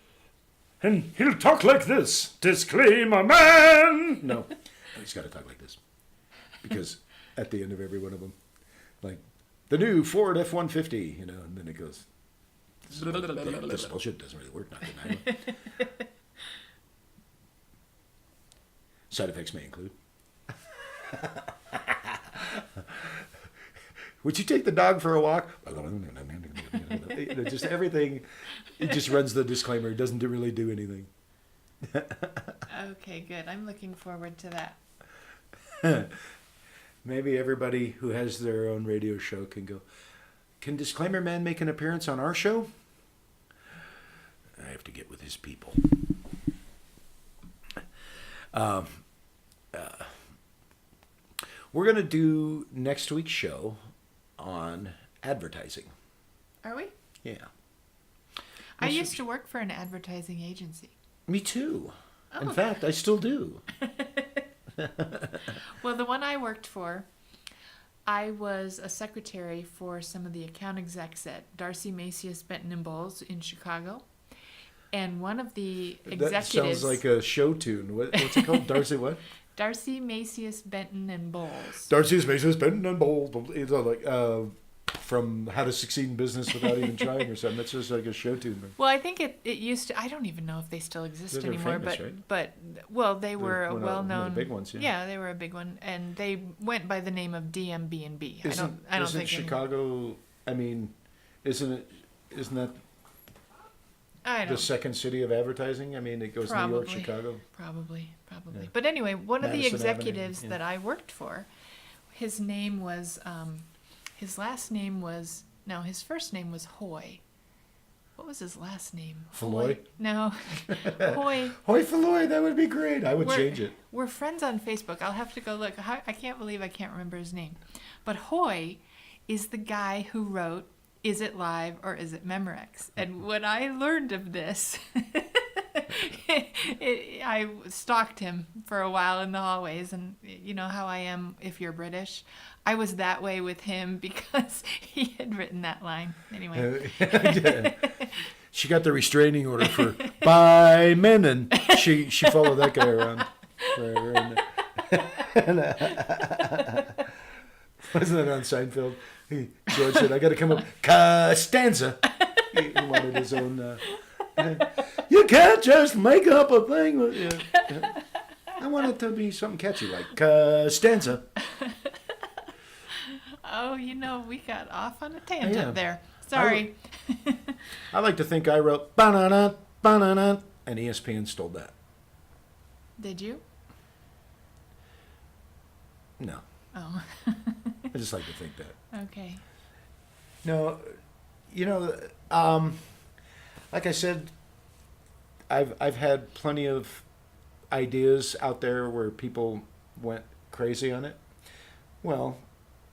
And he'll talk like this. Disclaimer man! No, he's got to talk like this. Because at the end of every one of them, like, the new Ford F-150, and then it goes, this bullshit doesn't really work, not good in Iowa. Side effects may include. Would you take the dog for a walk? Just everything, it just runs the disclaimer. It doesn't really do anything. Okay, good. I'm looking forward to that. Maybe everybody who has their own radio show can go, can Disclaimer Man make an appearance on our show? I have to get with his people. We're going to do next week's show on advertising. Are we? Yeah. I used to work for an advertising agency. Me too. Oh. In fact, I still do. Well, the one I worked for, I was a secretary for some of the account execs at Darcy Macias Benton and Bowles in Chicago. And one of the executives... That sounds like a show tune. What's it called? Darcy what? Darcy Macias Benton and Bowles. Darcy Macias Benton and Bowles. It's like from How to Succeed in Business Without Even Trying or something. That's just like a show tune. Well, I think it used to... I don't even know if they still exist They're anymore. famous, right? But they were a well-known... One of the big ones, yeah. Yeah, they were a big one. And they went by the name of DMB&B. I don't think Chicago... Isn't that the second city of advertising? It goes New York, Chicago. Probably. Yeah. But anyway, one of the Madison executives Avenue, yeah. that I worked for, his name was, his first name was Hoy. What was his last name? Falloy? No. Hoy. Hoy Falloy, that would be great. I would change it. We're friends on Facebook. I'll have to go look. I can't believe I can't remember his name. But Hoy is the guy who wrote Is It Live or Is It Memorex? And when I learned of this, I stalked him for a while in the hallways. And you know how I am if you're British? I was that way with him because he had written that line. Anyway. She got the restraining order for by men, and she followed that guy around. Wasn't that on Seinfeld? George said, I got to come up Costanza. He wanted his own... you can't just make up a thing. I want it to be something catchy like Costanza. Oh, we got off on a tangent there. Sorry. I like to think I wrote banana, banana, and ESPN stole that. Did you? No. Oh. I just like to think that. Okay. No, like I said, I've had plenty of ideas out there where people went crazy on it. Well,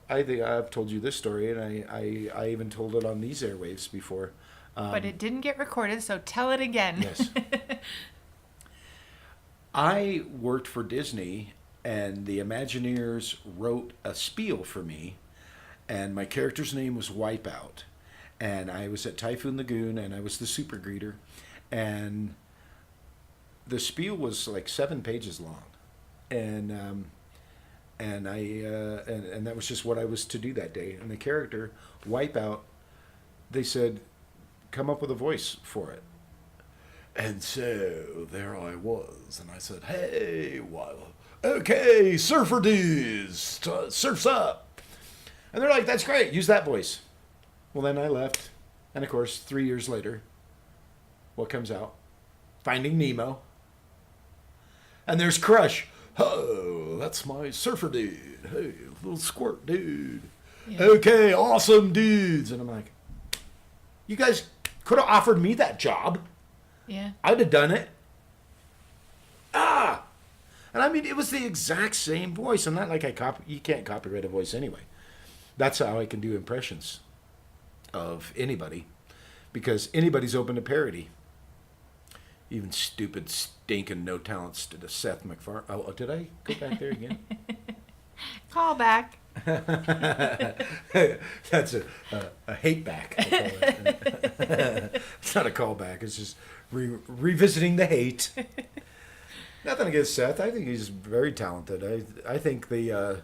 I think I've told you this story, and I even told it on these airwaves before. But it didn't get recorded, so tell it again. Yes. I worked for Disney, and the Imagineers wrote a spiel for me, and my character's name was Wipeout. And I was at Typhoon Lagoon, and I was the super greeter. And the spiel was like 7 pages long. And and and that was just what I was to do that day. And the character Wipeout, they said, come up with a voice for it. And so there I was, and I said, hey, okay, surfer dudes, surf's up. And they're like, that's great, use that voice. Well, then I left, and of course, 3 years later, what comes out? Finding Nemo. And there's Crush. Oh, that's my surfer dude. Hey, little squirt dude. Yeah. Okay, awesome dudes. And I'm like, you guys could have offered me that job. Yeah. I'd have done it. Ah! And I mean, it was the exact same voice. I'm not like you can't copyright a voice anyway. That's how I can do impressions of anybody, because anybody's open to parody. Even stupid, stinking, no talents to the Seth MacFarlane. Oh, did I go back there again? Call back. That's a hate back. I call it. It's not a callback. It's just revisiting the hate. Nothing against Seth. I think he's very talented. I think the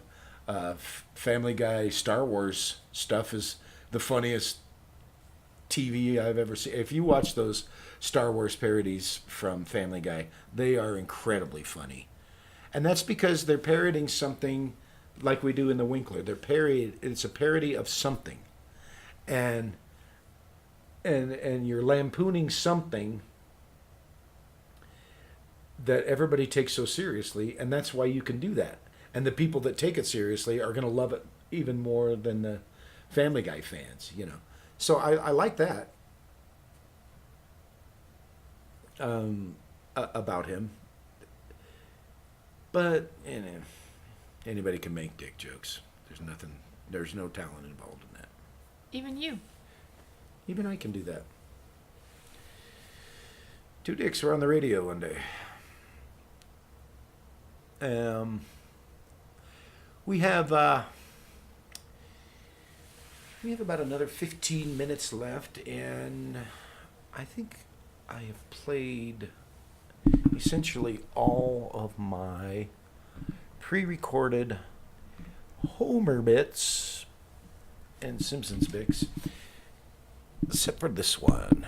Family Guy Star Wars stuff is the funniest TV I've ever seen. If you watch those Star Wars parodies from Family Guy, they are incredibly funny. And that's because they're parodying something like we do in the Winkler. It's a parody of something. And you're lampooning something that everybody takes so seriously, and that's why you can do that. And the people that take it seriously are going to love it even more than the Family Guy fans, you know. So I like that about him. But anybody can make dick jokes. There's no talent involved in that. Even you. Even I can do that. Two dicks were on the radio one day. We have about another 15 minutes left, and I think I have played essentially all of my pre-recorded Homer bits and Simpsons bits, except for this one.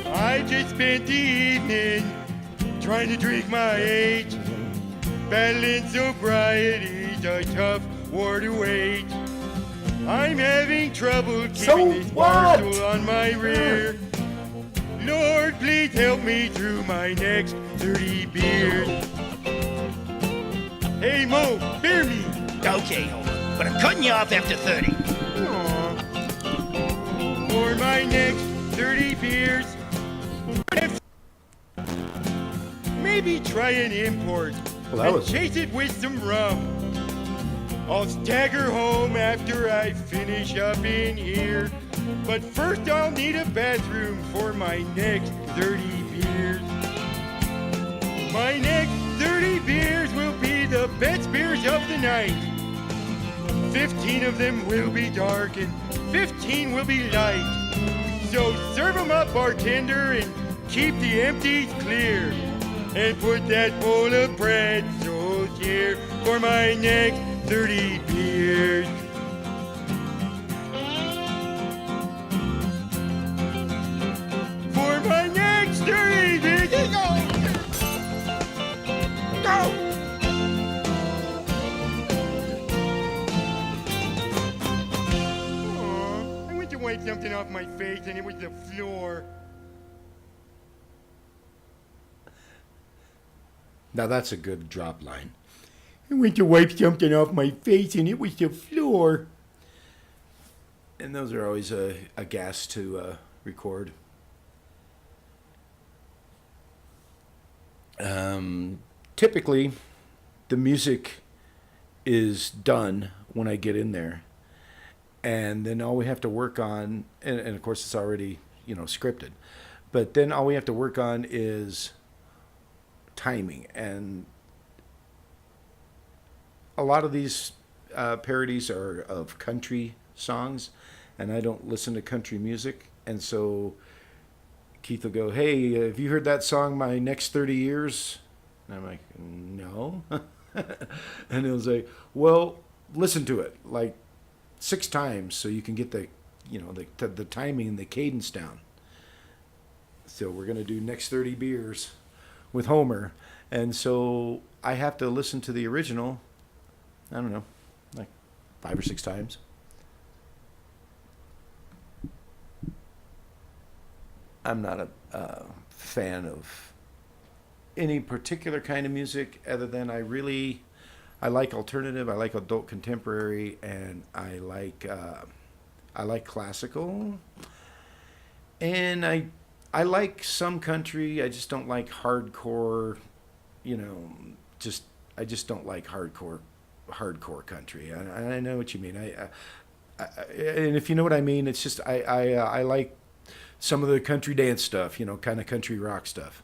I just spent the evening trying to drink my age. Battling sobriety's a tough war to wage. I'm having trouble keeping this parcel on my rear. Lord, please help me through my next 30 beers. Hey, Mo, beer me. Okay, Homer, but I'm cutting you off after 30. Aww. For my next 30 beers, maybe try an import and chase it with some rum. I'll stagger home after I finish up in here. But first I'll need a bathroom for my next 30 beers. My next 30 beers will be the best beers of the night. 15 of them will be dark and 15 will be light. So serve them up, bartender, and keep the empties clear. And put that bowl of pretzels here for my next 30 beers. For my next 30 beers. Go! Aw, I went to wipe something off my face and it was the floor. Now that's a good drop line. I went to wipe something off my face and it was the floor. And those are always a gas to record. Typically, the music is done when I get in there. And then all we have to work on, and of course it's already, scripted. But then all we have to work on is timing. And a lot of these parodies are of country songs, and I don't listen to country music. And so Keith will go, "Hey, have you heard that song, My Next 30 Years?" And I'm like, "No." And he'll say, "Well, listen to it like 6 times so you can get the timing and the cadence down." So we're going to do Next 30 Beers with Homer. And so I have to listen to the original, I don't know, like 5 or 6 times. I'm not a fan of any particular kind of music other than I like alternative, I like adult contemporary, and I like classical. And I like some country. I just don't like hardcore, I just don't like hardcore country. I know what you mean. And if you know what I mean, it's just I like some of the country dance stuff, kind of country rock stuff.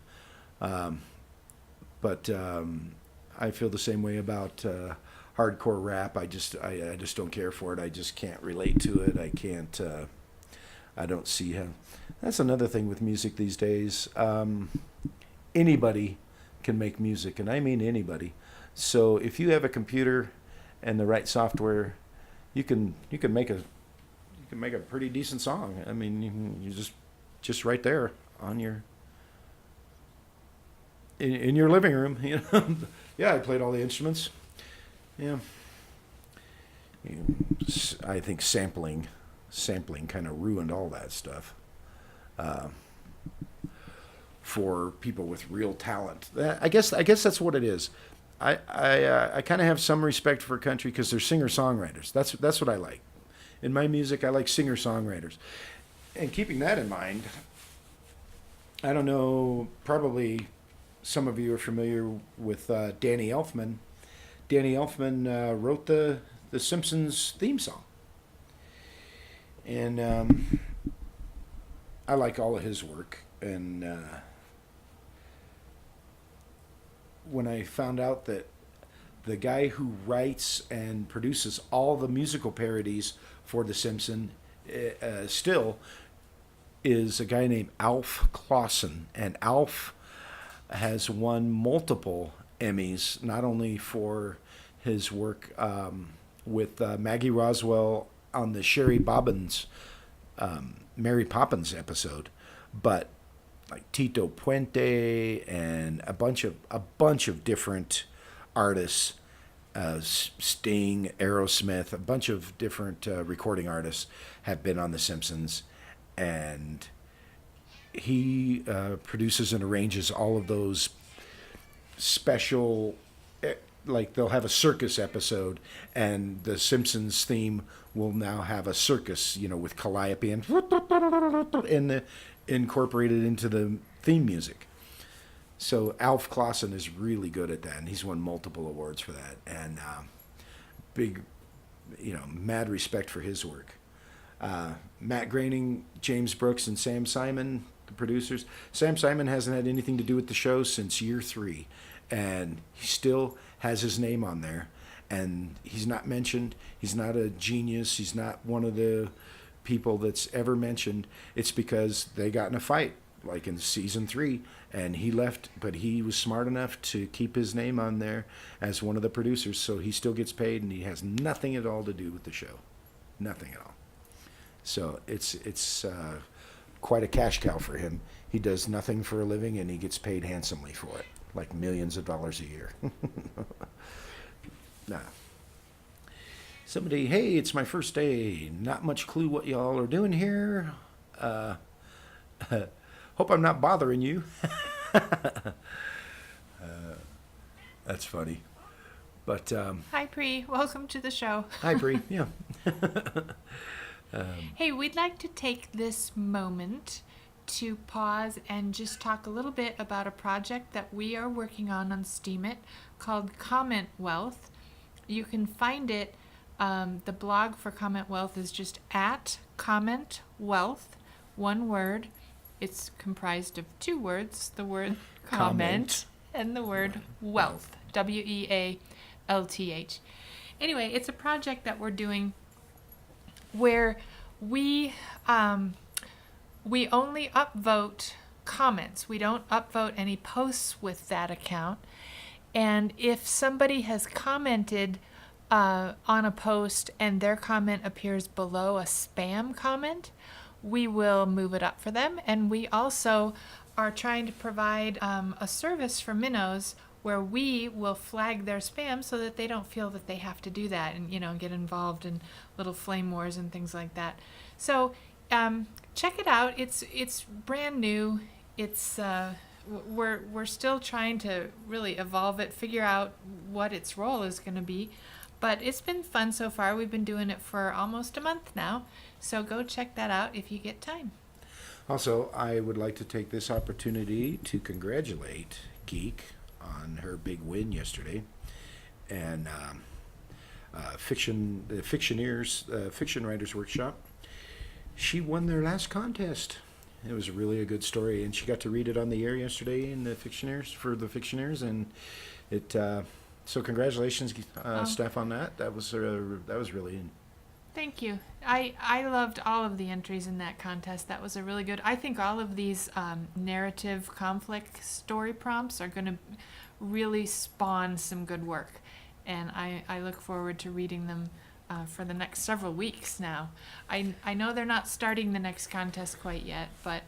But I feel the same way about hardcore rap. I just don't care for it. I just can't relate to it. I can't. I don't see how. That's another thing with music these days. Anybody can make music, and I mean anybody. So if you have a computer and the right software, you can make a pretty decent song. I mean, you just right there on your in your living room. Yeah, I played all the instruments. Yeah. I think sampling kind of ruined all that stuff for people with real talent. I guess that's what it is. I kind of have some respect for country because they're singer-songwriters. That's what I like. In my music, I like singer-songwriters. And keeping that in mind, I don't know, probably some of you are familiar with Danny Elfman. Danny Elfman wrote the Simpsons theme song. And I like all of his work. And when I found out that the guy who writes and produces all the musical parodies for The Simpsons still is a guy named Alf Clausen. And Alf has won multiple Emmys, not only for his work with Maggie Roswell on the Sherry Bobbins Mary Poppins episode, but like Tito Puente and a bunch of different artists, Sting, Aerosmith, a bunch of different recording artists have been on The Simpsons, and he produces and arranges all of those special, like they'll have a circus episode, and the Simpsons theme will now have a circus, with Calliope and incorporated into the theme music. So Alf Clausen is really good at that, and he's won multiple awards for that. And big, mad respect for his work. Matt Groening, James Brooks, and Sam Simon, the producers. Sam Simon hasn't had anything to do with the show since year 3, and he still has his name on there. And he's not mentioned. He's not a genius. He's not one of the people that's ever mentioned. It's because they got in a fight, like in season 3, and he left, but he was smart enough to keep his name on there as one of the producers, so he still gets paid, and he has nothing at all to do with the show. Nothing at all. So it's quite a cash cow for him. He does nothing for a living, and he gets paid handsomely for it, like millions of dollars a year. Nah. Somebody, hey, it's my first day. Not much clue what y'all are doing here. Hope I'm not bothering you. That's funny. But hi, Pri. Welcome to the show. Hi, Pri. Yeah. Hey, we'd like to take this moment to pause and just talk a little bit about a project that we are working on eSTEEMed called Comment Wealth. You can find it. The blog for Comment Wealth is just at Comment Wealth one word. It's comprised of two words, the word Comment. comment and the word wealth, Wealth. Anyway, it's a project that we're doing where we only upvote comments. We don't upvote any posts with that account. And if somebody has commented on a post and their comment appears below a spam comment, we will move it up for them. And we also are trying to provide a service for minnows where we will flag their spam so that they don't feel that they have to do that and, get involved in little flame wars and things like that. So check it out. It's brand new. It's we're still trying to really evolve it, figure out what its role is going to be. But it's been fun so far. We've been doing it for almost a month now. So go check that out if you get time. Also, I would like to take this opportunity to congratulate Geek on her big win yesterday. And the Fiction Writers Workshop, she won their last contest. It was really a good story, and she got to read it on the air yesterday in the Fictioneers, and it. So congratulations, Steph, on that. That was really. Thank you. I loved all of the entries in that contest. That was a really good. I think all of these narrative conflict story prompts are going to really spawn some good work, and I look forward to reading them for the next several weeks now. I know they're not starting the next contest quite yet, but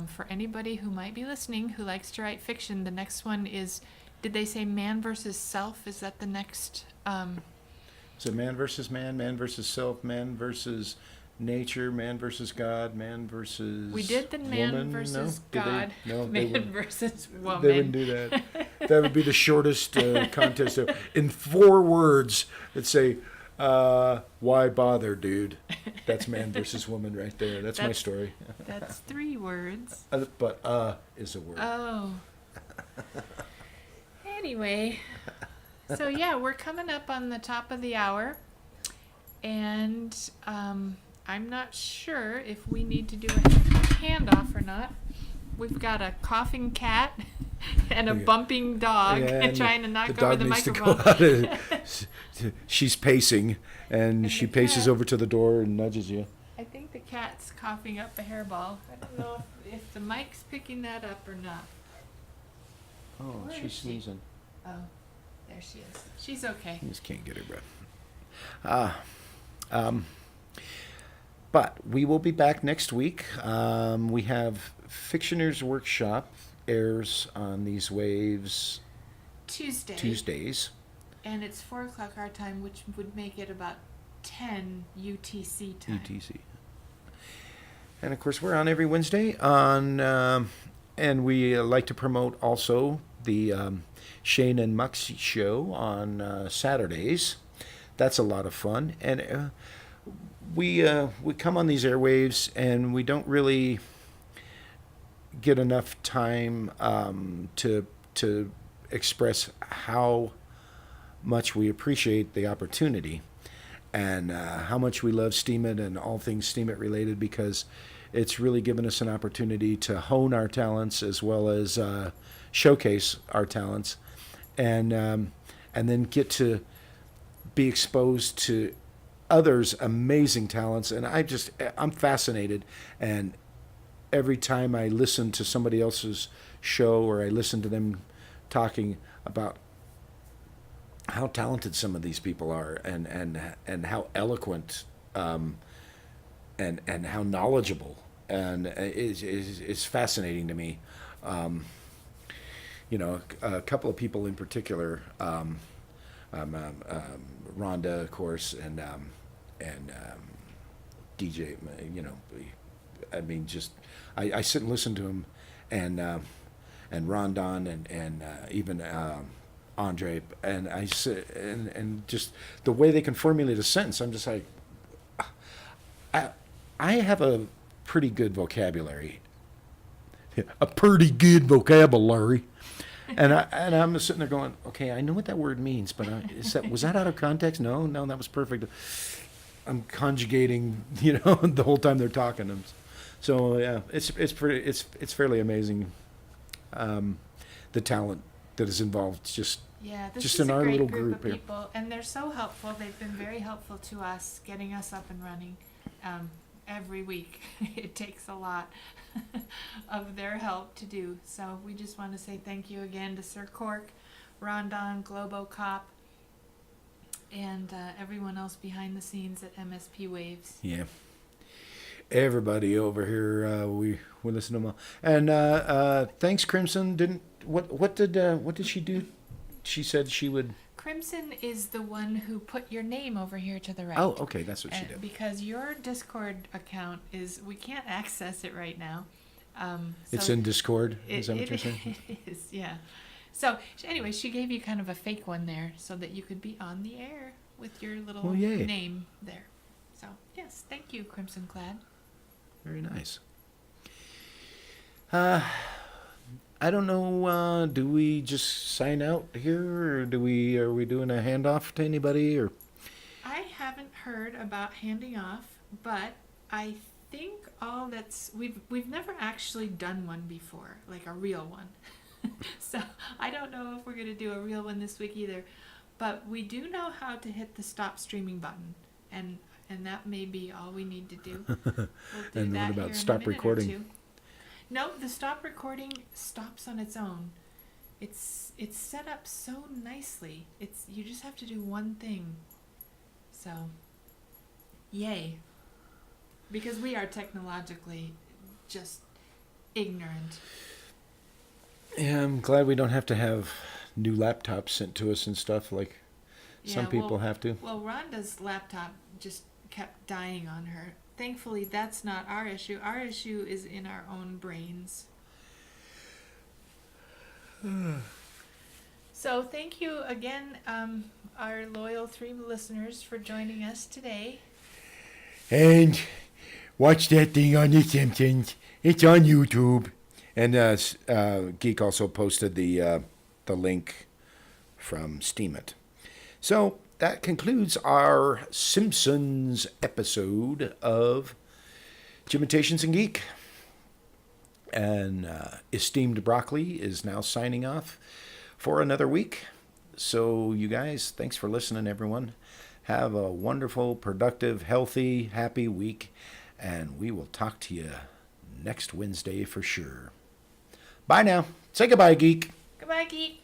for anybody who might be listening who likes to write fiction, the next one is, did they say man versus self? Is that the next? So man versus man, man versus self, man versus nature, man versus God, man versus We did the man woman? versus No? God, No, man versus woman. They wouldn't do that. That would be the shortest contest. In 4 words, it'd say, why bother, dude? That's man versus woman right there. That's my story. That's 3 words. But is a word. Oh. Anyway, so yeah, we're coming up on the top of the hour, and I'm not sure if we need to do a handoff or not. We've got a coughing cat and a bumping dog trying to knock over the microphone. She's pacing, and she paces over to the door and nudges you. I think the cat's coughing up a hairball. I don't know if the mic's picking that up or not. Oh, Where she's is she? sneezing. Oh, there she is. She's okay. You just can't get her breath. But we will be back next week. We have Fictioneers Workshop airs on these waves Tuesdays. And it's 4 o'clock our time, which would make it about 10 UTC time. UTC. And of course, we're on every Wednesday and we like to promote also the Shane and Muxie show on Saturdays. That's a lot of fun, and we come on these airwaves, and we don't really get enough time to express how much we appreciate the opportunity and how much we love STEEMed and all things STEEMed related, because it's really given us an opportunity to hone our talents as well as showcase our talents, and then get to be exposed to others' amazing talents. And I'm fascinated, and every time I listen to somebody else's show or I listen to them talking about how talented some of these people are, and how eloquent and how knowledgeable, and is fascinating to me. A couple of people in particular, Rhonda, of course, and DJ. I mean, just I sit and listen to him, and Rondon, and even Andre, and I sit and just the way they can formulate a sentence, I'm just like, I have a pretty good vocabulary. A pretty good vocabulary. And I'm sitting there going, okay, I know what that word means, but was that out of context? No, that was perfect. I'm conjugating, the whole time they're talking. So yeah, it's fairly amazing, the talent that is involved. Yeah, this just is in a our great little group of group here. people, and they're so helpful. They've been very helpful to us, getting us up and running every week. It takes a lot of their help to do. So we just want to say thank you again to Sir Cork, Rondon, Globo Cop, and everyone else behind the scenes at MSPWaves. Yeah. Everybody over here, we listen to them all. And thanks, Crimson. What did she do? She said she would. Crimson is the one who put your name over here to the right. Oh, okay, that's what she did. Because your Discord account we can't access it right now. It's so in Discord. Is that what you're saying? It is, yeah. So anyway, she gave you kind of a fake one there so that you could be on the air with your little name there. So yes, thank you, Crimson Clad. Very nice. I don't know. Do we just sign out here, or are we doing a handoff to anybody, or? I haven't heard about handing off, but I think we've never actually done one before, like a real one. So I don't know if we're gonna do a real one this week either, but we do know how to hit the stop streaming button, and that may be all we need to do. We'll do And that what about here in a stop minute or recording? two. No, the stop recording stops on its own. It's set up so nicely. You just have to do one thing. So, yay. Because we are technologically just ignorant. Yeah, I'm glad we don't have to have new laptops sent to us and stuff like some people have to. Well, Rhonda's laptop just kept dying on her. Thankfully, that's not our issue. Our issue is in our own brains. So thank you again, our loyal 3 listeners, for joining us today. And watch that thing on The Simpsons. It's on YouTube. And Geek also posted the link from eSTEEMed. So that concludes our Simpsons episode of Jimitations and Geek. And Esteemed Broccoli is now signing off for another week. So you guys, thanks for listening, everyone. Have a wonderful, productive, healthy, happy week. And we will talk to you next Wednesday for sure. Bye now. Say goodbye, Geek. Goodbye, Geek.